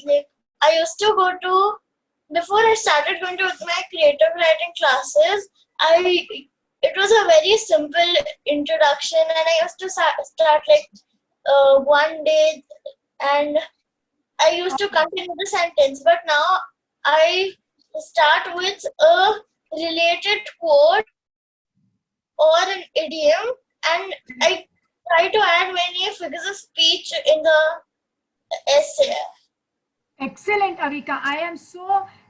Like I used to go to, before I started going to my creative writing classes, it was a very simple introduction, and I used to start like one day, and I used to continue the sentence. But now I start with a related quote or an idiom, and I try to add many figures of speech in the essay. Excellent, Avika.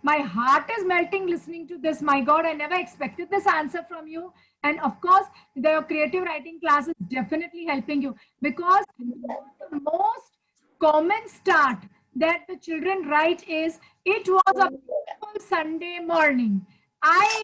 My heart is melting listening to this. My God, I never expected this answer from you. And of course, the creative writing class is definitely helping you, because the most common start that the children write is, it was a beautiful Sunday morning. I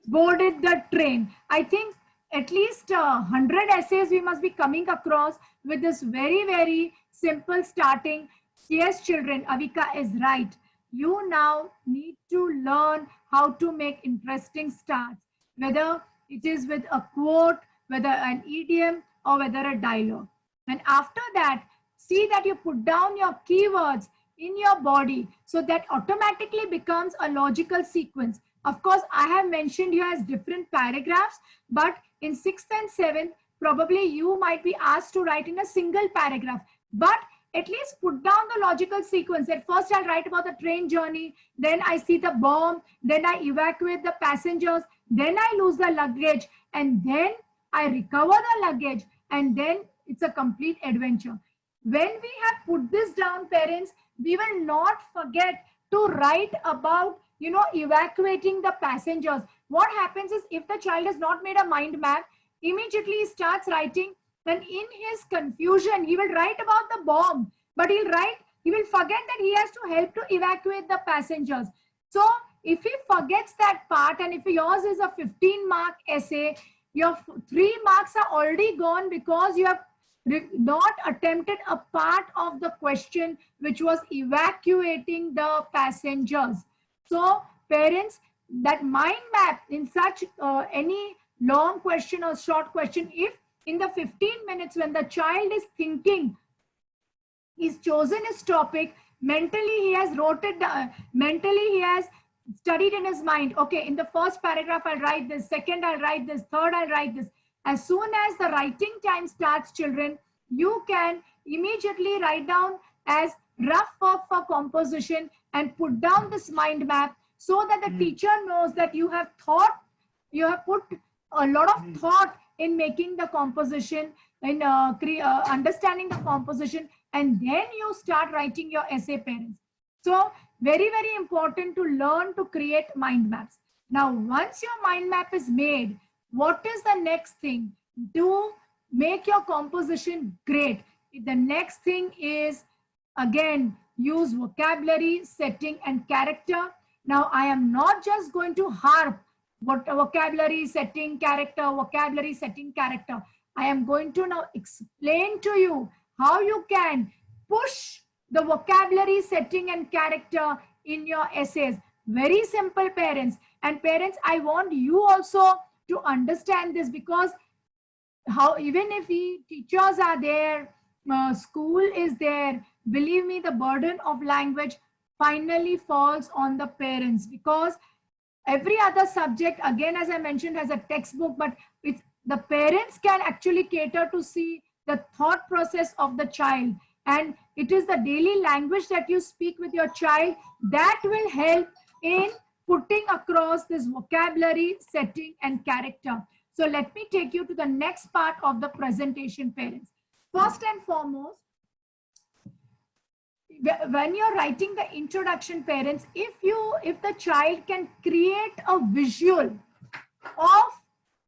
boarded the train. I think at least 100 essays we must be coming across with this very, very simple starting. Yes, children, Avika is right. You now need to learn how to make interesting starts, whether it is with a quote, whether an idiom, or whether a dialogue. And after that, see that you put down your keywords in your body, so that automatically becomes a logical sequence. Of course, I have mentioned here as different paragraphs, but in 6th and 7th, probably you might be asked to write in a single paragraph. But at least put down the logical sequence. At first I'll write about the train journey, then I see the bomb, then I evacuate the passengers, then I lose the luggage, and then I recover the luggage, and then it's a complete adventure. When we have put this down, parents, we will not forget to write about, you know, evacuating the passengers. What happens is, if the child has not made a mind map, immediately he starts writing, and in his confusion, he will write about the bomb, but he will forget that he has to help to evacuate the passengers. So if he forgets that part, and if yours is a 15-mark essay, your 3 marks are already gone because you have not attempted a part of the question, which was evacuating the passengers. So parents, that mind map in such any long question or short question, if in the 15 minutes when the child is thinking, he's chosen his topic, mentally he has wrote it down, mentally he has studied in his mind, okay, in the first paragraph I'll write this, second I'll write this, third I'll write this. As soon as the writing time starts, children, you can immediately write down as rough work for composition and put down this mind map, so that the teacher knows that you have thought, you have put a lot of thought in making the composition, in understanding the composition, and then you start writing your essay, parents. So very, very important to learn to create mind maps. Now, once your mind map is made, what is the next thing? To make your composition great, the next thing is, again, use vocabulary, setting, and character. Now, I am not just going to harp what vocabulary, setting, character, vocabulary, setting, character. I am going to now explain to you how you can push the vocabulary, setting, and character in your essays. Very simple, parents. And parents, I want you also to understand this, because how, even if the teachers are there, school is there, believe me, the burden of language finally falls on the parents, because every other subject, again, as I mentioned, has a textbook, but it's, the parents can actually cater to see the thought process of the child. And it is the daily language that you speak with your child that will help in putting across this vocabulary, setting, and character. So let me take you to the next part of the presentation, parents. First and foremost, when you're writing the introduction, parents, if the child can create a visual of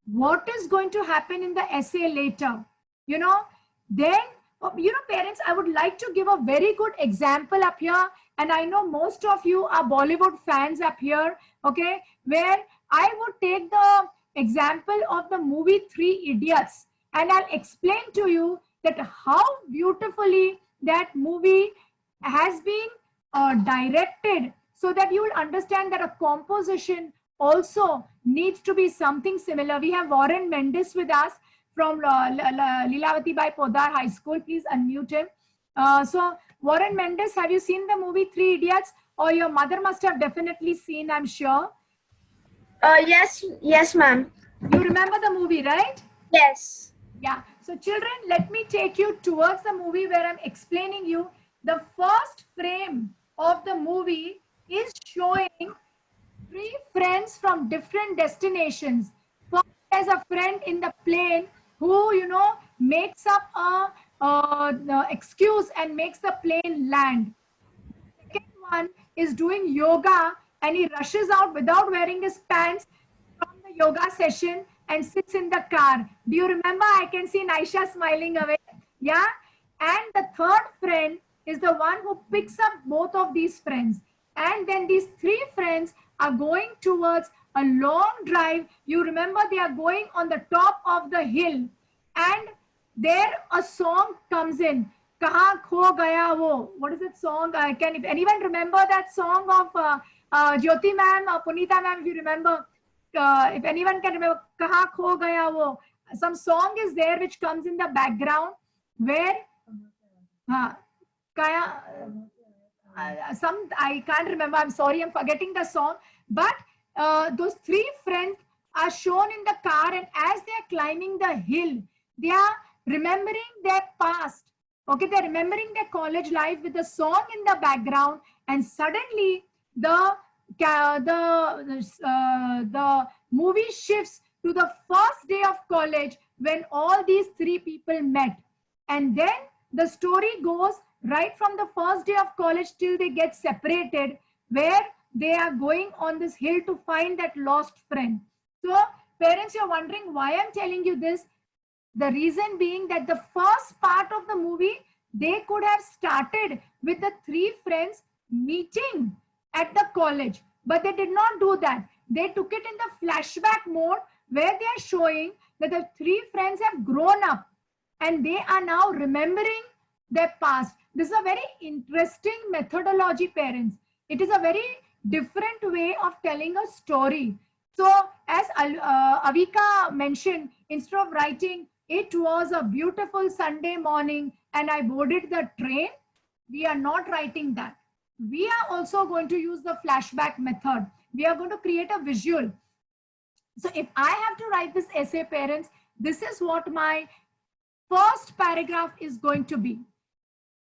what is going to happen in the essay later, you know, then, you know, parents, I would like to give a very good example up here. And I know most of you are Bollywood fans up here, okay, where I would take the example of the movie Three Idiots, and I'll explain to you that how beautifully that movie has been directed, so that you will understand that a composition also needs to be something similar. We have Warren Mendes with us from Lilavati Bai Podar High School. Please unmute him. So Warren Mendes, have you seen the movie Three Idiots? Or your mother must have definitely seen, I'm sure. Yes, ma'am. You remember the movie, right? Yes. Yeah. So children, let me take you towards the movie where I'm explaining you. The first frame of the movie is showing 3 friends from different destinations. First, there's a friend in the plane who, you know, makes up a excuse and makes the plane land. Second one is doing yoga, and he rushes out without wearing his pants from the yoga session and sits in the car. Do you remember? I can see Naisha smiling away. Yeah. And the third friend is the one who picks up both of these friends. And then these 3 friends are going towards a long drive. You remember, they are going on the top of the hill, and there a song comes in. Kahan kho gaya wo. What is that song? If anyone remember that song of Jyoti ma'am, Punita ma'am, if you remember, if anyone can remember, Kahan kho gaya wo. Some song is there which comes in the background where I can't remember. I'm sorry, I'm forgetting the song. But those 3 friends are shown in the car, and as they are climbing the hill, they are remembering their past. Okay, they're remembering their college life with a song in the background, and suddenly the movie shifts to the first day of college when all these three people met. And then the story goes right from the first day of college till they get separated, where they are going on this hill to find that lost friend. So parents, you're wondering why I'm telling you this. The reason being that the first part of the movie, they could have started with the three friends meeting at the college, but they did not do that. They took it in the flashback mode, where they are showing that the three friends have grown up and they are now remembering their past. This is a very interesting methodology, parents. It is a very different way of telling a story. So as Avika mentioned, instead of writing, "It was a beautiful Sunday morning and I boarded the train," we are not writing that. We are also going to use the flashback method. We are going to create a visual. So if I have to write this essay, parents, this is what my first paragraph is going to be.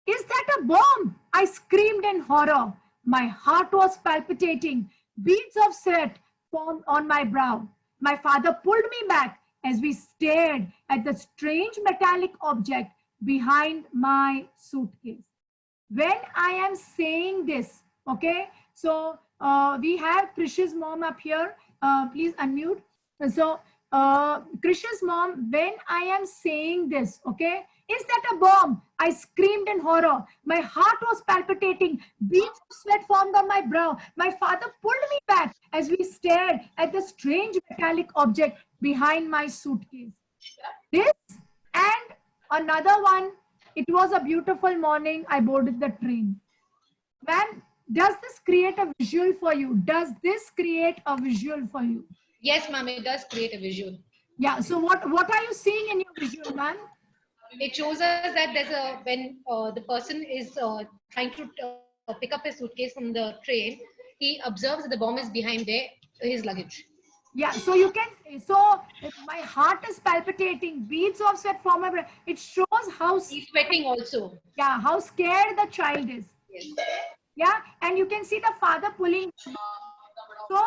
"Is that a bomb?" I screamed in horror. My heart was palpitating. Beads of sweat formed on my brow. My father pulled me back as we stared at the strange metallic object behind my suitcase. When I am saying this, okay, so we have Krish's mom up here. Please unmute. So Krish's mom, when I am saying this, okay, "Is that a bomb?" I screamed in horror. My heart was palpitating. Beads of sweat formed on my brow. My father pulled me back as we stared at the strange metallic object behind my suitcase. This and another one. "It was a beautiful morning. I boarded the train." Ma'am, does this create a visual for you? Does this create a visual for you? Yes, ma'am, it does create a visual. Yeah, so what are you seeing in your visual, ma'am? It shows us that there's a, when the person is trying to pick up his suitcase from the train, he observes that the bomb is behind his luggage. Yeah, so you can, so my heart is palpitating, beads of sweat form my breath. It shows how he's sweating also. Yeah, how scared the child is. Yes. Yeah, and you can see the father pulling. So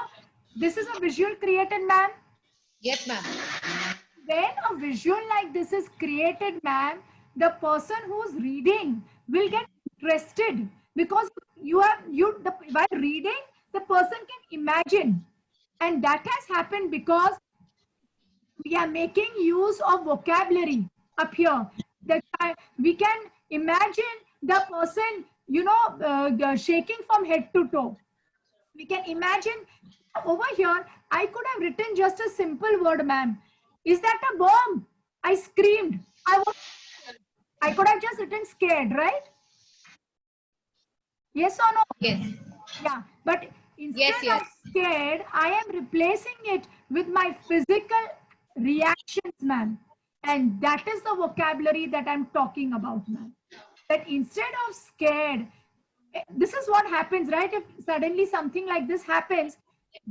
this is a visual created, ma'am. Yes, ma'am. When a visual like this is created, ma'am, the person who's reading will get interested, because while reading, the person can imagine. And that has happened because we are making use of vocabulary up here. That we can imagine the person, shaking from head to toe. We can imagine over here, I could have written just a simple word, ma'am. "Is that a bomb?" I screamed. I could have just written "scared," right? Yes or no? Yes. Yeah, but instead of "scared," I am replacing it with my physical reactions, ma'am. And that is the vocabulary that I'm talking about, ma'am. That instead of "scared," this is what happens, right? If suddenly something like this happens,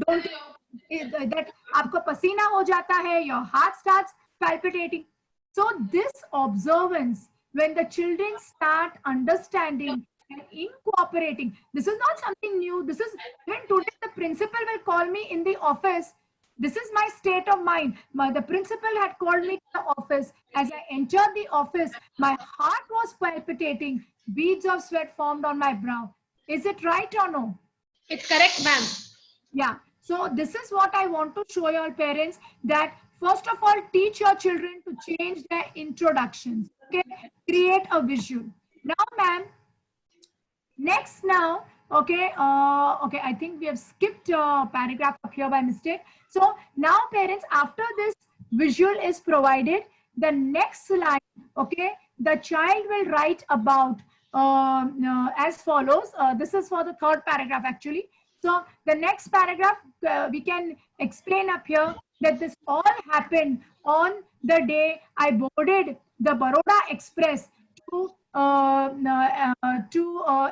that aapko pasina ho jata hai, your heart starts palpitating. So this observance, when the children start understanding and incorporating, this is not something new. This is when today the principal will call me in the office. This is my state of mind. The principal had called me to the office. As I entered the office, my heart was palpitating. Beads of sweat formed on my brow. Is it right or no? It's correct, ma'am. Yeah. So this is what I want to show your parents, that first of all, teach your children to change their introductions. Okay. Create a visual. Now, ma'am, next now, okay, okay, I think we have skipped a paragraph up here by mistake. So now, parents, after this visual is provided, the next slide, okay, the child will write about as follows. This is for the third paragraph, actually. So the next paragraph, we can explain up here that this all happened on the day I boarded the Baroda Express to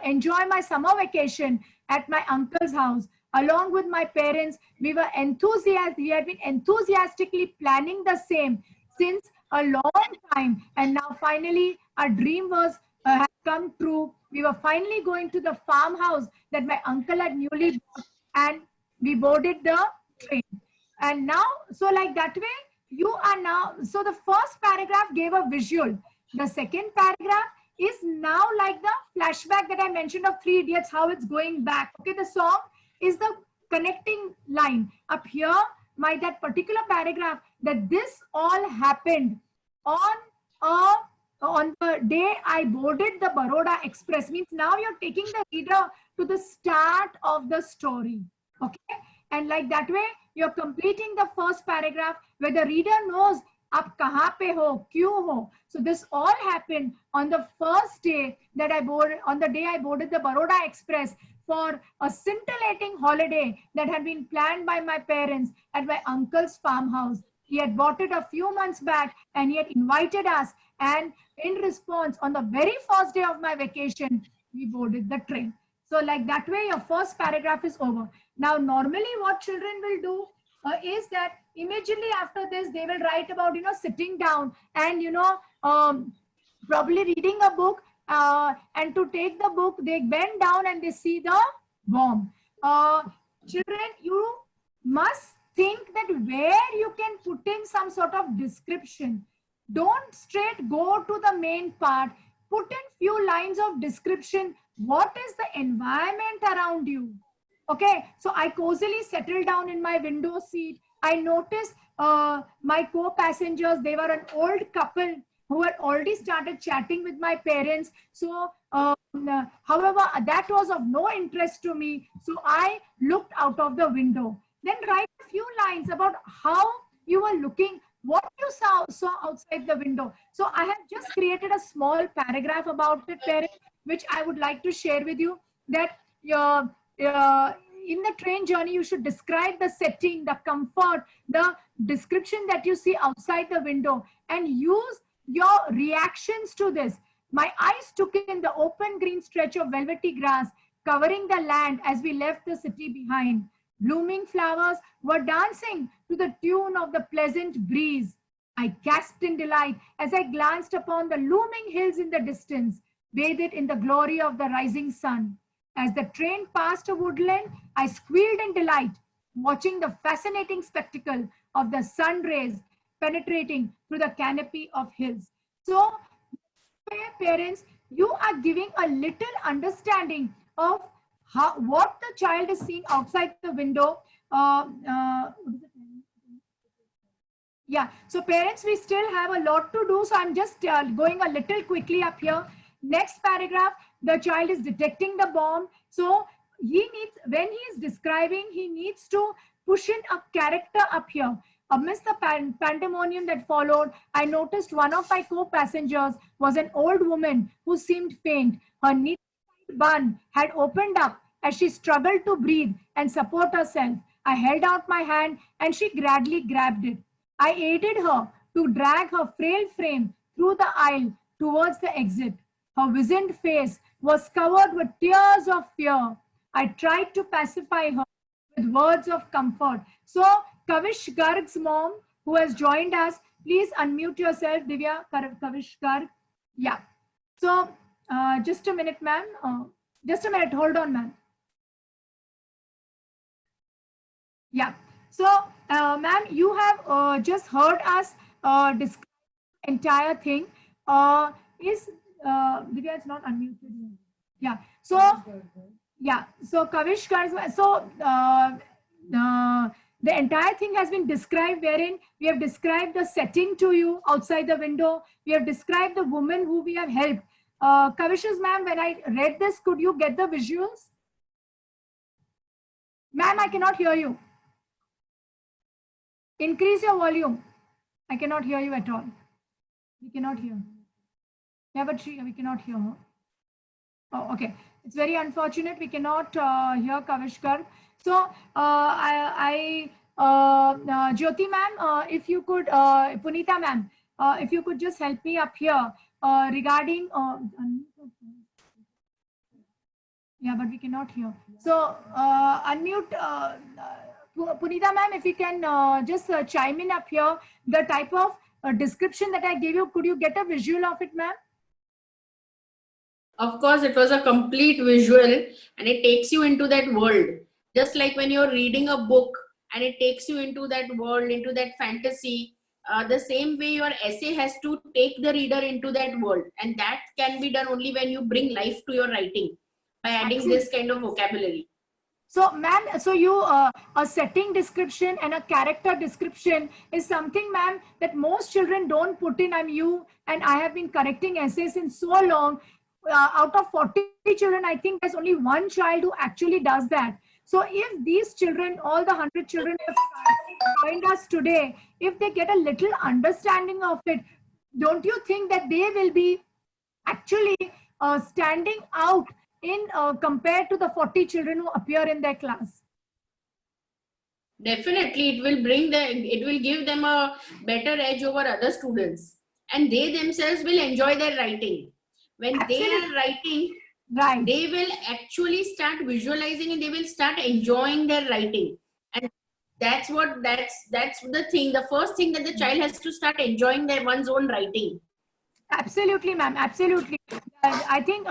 enjoy my summer vacation at my uncle's house. Along with my parents, we were enthusiastic. We had been enthusiastically planning the same since a long time, and now finally our dream was had come true. We were finally going to the farmhouse that my uncle had newly bought, and we boarded the train. And now, so like that way, you are now, so the first paragraph gave a visual. The second paragraph is now like the flashback that I mentioned of Three Idiots, how it's going back. Okay, the song is the connecting line. Up here, that particular paragraph, that this all happened on the day I boarded the Baroda Express, means now you're taking the reader to the start of the story. Okay, and like that way, you're completing the first paragraph where the reader knows आप कहाँ पे हो, क्यों हो. So this all happened on the first day that I boarded, on the day I boarded the Baroda Express for a scintillating holiday that had been planned by my parents at my uncle's farmhouse. He had bought it a few months back and he had invited us, and in response, on the very first day of my vacation, we boarded the train. So like that way, your first paragraph is over. Now, normally what children will do is that immediately after this, they will write about, sitting down and, probably reading a book, and to take the book, they bend down and they see the bomb. Children, you must think that where you can put in some sort of description. Don't straight go to the main part. Put in few lines of description. What is the environment around you? Okay, so I cozily settled down in my window seat. I noticed my co-passengers, they were an old couple who had already started chatting with my parents. So, however, that was of no interest to me. So I looked out of the window. Then write a few lines about how you were looking, what you saw outside the window. So I have just created a small paragraph about it, parents, which I would like to share with you, that in the train journey, you should describe the setting, the comfort, the description that you see outside the window, and use your reactions to this. My eyes took in the open green stretch of velvety grass covering the land as we left the city behind. Blooming flowers were dancing to the tune of the pleasant breeze. I gasped in delight as I glanced upon the looming hills in the distance, bathed in the glory of the rising sun. As the train passed a woodland, I squealed in delight, watching the fascinating spectacle of the sun rays penetrating through the canopy of hills. So, parents, you are giving a little understanding of what the child is seeing outside the window. Yeah, so parents, we still have a lot to do. So I'm just going a little quickly up here. Next paragraph, the child is detecting the bomb. So he needs, when he is describing, he needs to push in a character up here. Amidst the pandemonium that followed, I noticed one of my co-passengers was an old woman who seemed faint. Her neat bun had opened up as she struggled to breathe and support herself. I held out my hand and she gradually grabbed it. I aided her to drag her frail frame through the aisle towards the exit. Her wizened face was covered with tears of fear. I tried to pacify her with words of comfort. So, Kavish Garg's mom, who has joined us, please unmute yourself, Divya. Kavish Garg. Yeah. So, just a minute, ma'am. Just a minute. Hold on, ma'am. Yeah. So, ma'am, you have just heard us describe the entire thing. Divya is not unmuted. Yeah. So, yeah. So, Kavish Garg. So, the entire thing has been described, wherein we have described the setting to you outside the window. We have described the woman who we have helped. Kavish's ma'am, when I read this, could you get the visuals? Ma'am, I cannot hear you. Increase your volume. I cannot hear you at all. We cannot hear. Yeah, but we cannot hear her. Oh, okay. It's very unfortunate. We cannot hear Kavish Garg. So, Jyoti ma'am, if you could, Punita ma'am, if you could just help me up here regarding, yeah, but we cannot hear. So, unmute, Punita ma'am, if you can just chime in up here, the type of description that I gave you, could you get a visual of it, ma'am? Of course, it was a complete visual and it takes you into that world. Just like when you're reading a book and it takes you into that world, into that fantasy, the same way your essay has to take the reader into that world. And that can be done only when you bring life to your writing by adding this kind of vocabulary. So, ma'am, so you, a setting description and a character description is something, ma'am, that most children don't put in. And I have been correcting essays in so long. Out of 40 children, I think there's only one child who actually does that. So if these children, all the 100 children who have joined us today, if they get a little understanding of it, don't you think that they will be actually standing out in compared to the 40 children who appear in their class? Definitely, it will give them a better edge over other students, and they themselves will enjoy their writing. When they are writing, right, they will actually start visualizing and they will start enjoying their writing. And that's the thing. The first thing that the child has to start enjoying one's own writing. Absolutely, ma'am. Absolutely. I think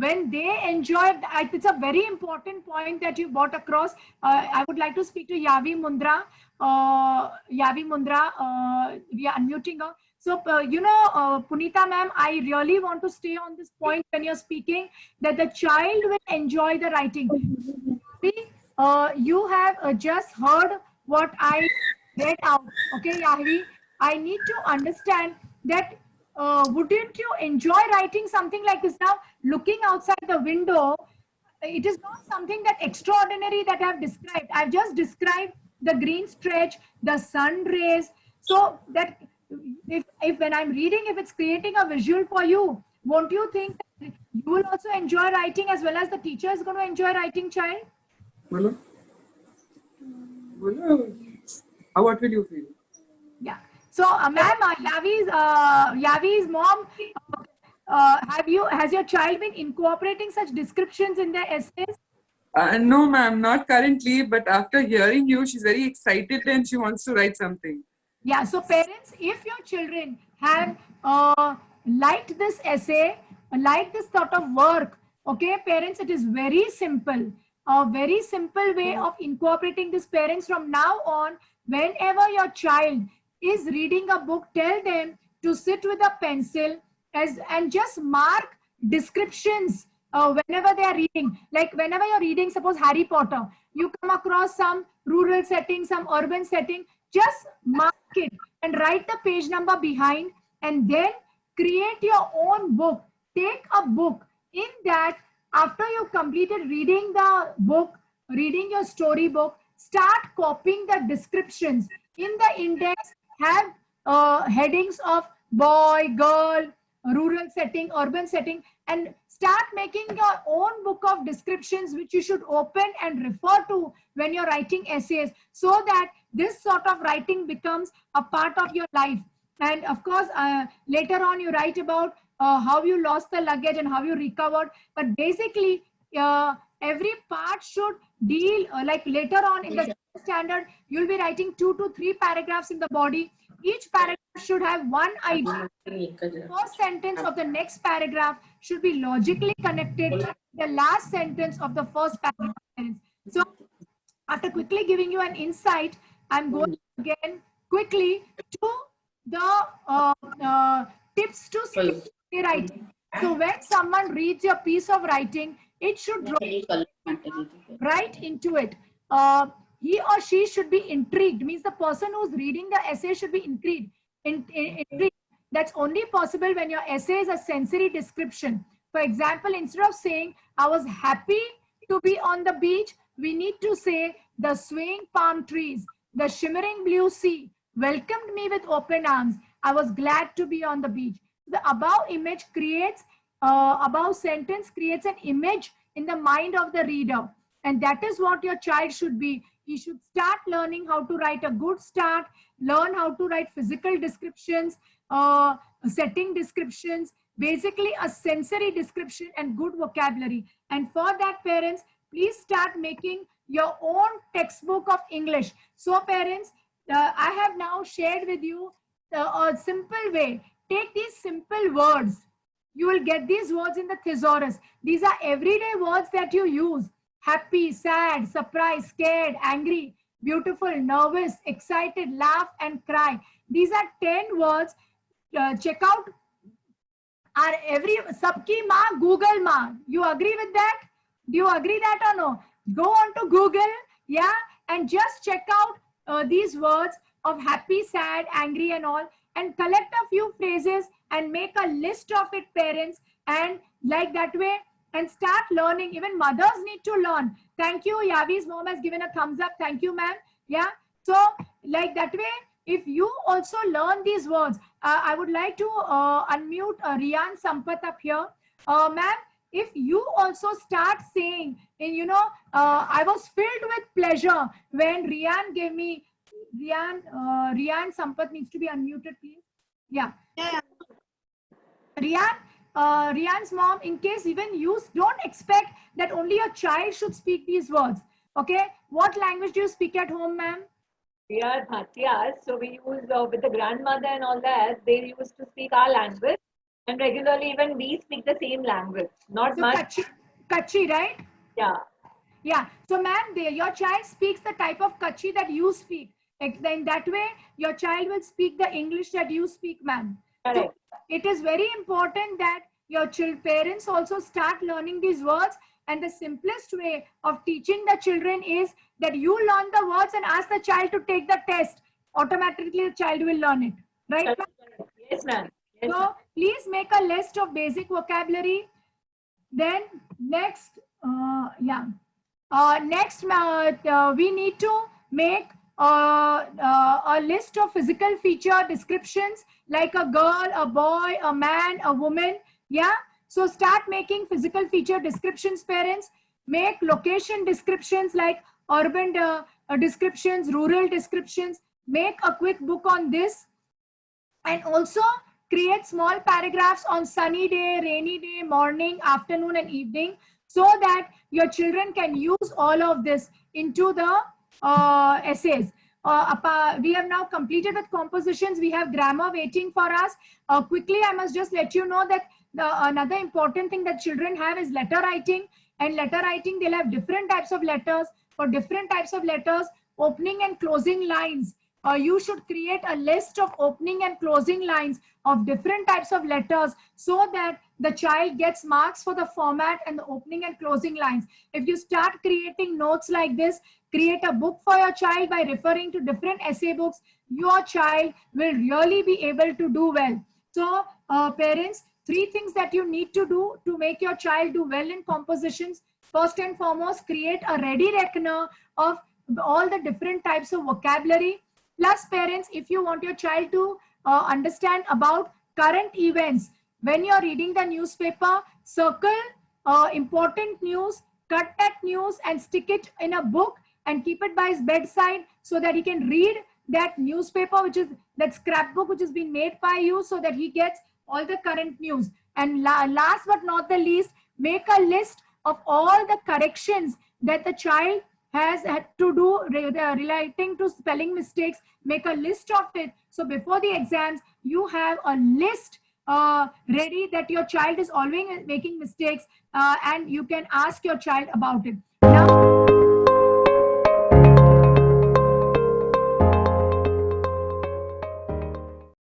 when they enjoy, it's a very important point that you brought across. I would like to speak to Yavi Mundra. Yavi Mundra, we are unmuting her. So, Punita ma'am, I really want to stay on this point when you're speaking, that the child will enjoy the writing. You have just heard what I read out. Okay, Yavi, I need to understand that wouldn't you enjoy writing something like this? Now, looking outside the window, it is not something that extraordinary that I've described. I've just described the green stretch, the sun rays. So that if when I'm reading, if it's creating a visual for you, won't you think that you will also enjoy writing as well as the teacher is going to enjoy writing, child? What will you feel? Yeah. So, ma'am, Yavi's mom, has your child been incorporating such descriptions in their essays? No, ma'am, not currently. But after hearing you, she's very excited and she wants to write something. Yeah. So, parents, if your children have liked this essay, like this sort of work, okay, parents, it is very simple. A very simple way of incorporating this. Parents, from now on, whenever your child is reading a book, tell them to sit with a pencil and just mark descriptions whenever they are reading. Like whenever you're reading, suppose Harry Potter, you come across some rural setting, some urban setting, just mark it and write the page number behind, and then create your own book. Take a book. In that, after you've completed reading the book, reading your story book, start copying the descriptions. In the index, have headings of boy, girl, rural setting, urban setting, and start making your own book of descriptions which you should open and refer to when you're writing essays, so that this sort of writing becomes a part of your life. And of course, later on you write about how you lost the luggage and how you recovered. But basically, every part should deal, like later on in the standard, you'll be writing 2 to 3 paragraphs in the body. Each paragraph should have one idea. The first sentence of the next paragraph should be logically connected to the last sentence of the first paragraph. So, after quickly giving you an insight, I'm going again quickly to the tips to writing. So, when someone reads your piece of writing, it should draw right into it. He or she should be intrigued. Means the person who's reading the essay should be intrigued. That's only possible when your essay is a sensory description. For example, instead of saying, I was happy to be on the beach, we need to say, the swaying palm trees, the shimmering blue sea welcomed me with open arms. I was glad to be on the beach. The above image creates, above sentence creates an image in the mind of the reader. And that is what your child should be. He should start learning how to write a good start, learn how to write physical descriptions, setting descriptions, basically a sensory description and good vocabulary. And for that, parents, please start making your own textbook of English. So parents, I have now shared with you a simple way. Take these simple words you will get these words in the thesaurus. These are everyday words that you use. Happy, sad, surprised, scared, angry, beautiful, nervous, excited, laugh, and cry. These are 10 words. Check out our Sabki Ma, Google Ma. You agree with that? Do you agree that or no? Go on to Google, yeah, and just check out these words of happy, sad, angry, and all, and collect a few phrases and make a list of it, parents, and like that way, and start learning. Even mothers need to learn. Thank you. Yavi's mom has given a thumbs up. Thank you, ma'am. Yeah. So like that way, if you also learn these words, I would like to unmute Rian Sampath up here. Ma'am, if you also start saying, I was filled with pleasure when Rian gave me, Rian Sampath needs to be unmuted, please. Yeah. Rian's mom, in case even you don't expect that only your child should speak these words. Okay. What language do you speak at home, ma'am? We are Bhatiyas, so we use with the grandmother and all that, they used to speak our language, and regularly even we speak the same language. Not so much. Kutchi, right? Yeah. Yeah. So ma'am, your child speaks the type of Kutchi that you speak. In that way, your child will speak the English that you speak, ma'am. So it is very important that your parents also start learning these words. And the simplest way of teaching the children is that you learn the words and ask the child to take the test. Automatically, the child will learn it. Right? Yes, ma'am. Yes, so please make a list of basic vocabulary. Then next, next we need to make a list of physical feature descriptions like a girl, a boy, a man, a woman. Yeah. So start making physical feature descriptions, parents. Make location descriptions like urban descriptions, rural descriptions. Make a quick book on this. And also create small paragraphs on sunny day, rainy day, morning, afternoon, and evening, so that your children can use all of this into the essays. We have now completed with compositions. We have grammar waiting for us. Quickly, I must just let you know that another important thing that children have is letter writing. And letter writing, they'll have different types of letters. For different types of letters, opening and closing lines. You should create a list of opening and closing lines of different types of letters, so that the child gets marks for the format and the opening and closing lines. If you start creating notes like this, create a book for your child by referring to different essay books, your child will really be able to do well. So parents, 3 things that you need to do to make your child do well in compositions. First and foremost, create a ready reckoner of all the different types of vocabulary. Plus, parents, if you want your child to understand about current events, when you're reading the newspaper, circle important news, cut that news and stick it in a book and keep it by his bedside, so that he can read that newspaper, which is that scrapbook which has been made by you, so that he gets all the current news. And last but not the least, make a list of all the corrections that the child has had to do relating to spelling mistakes. Make a list of it. So before the exams, you have a list ready that your child is always making mistakes, and you can ask your child about it.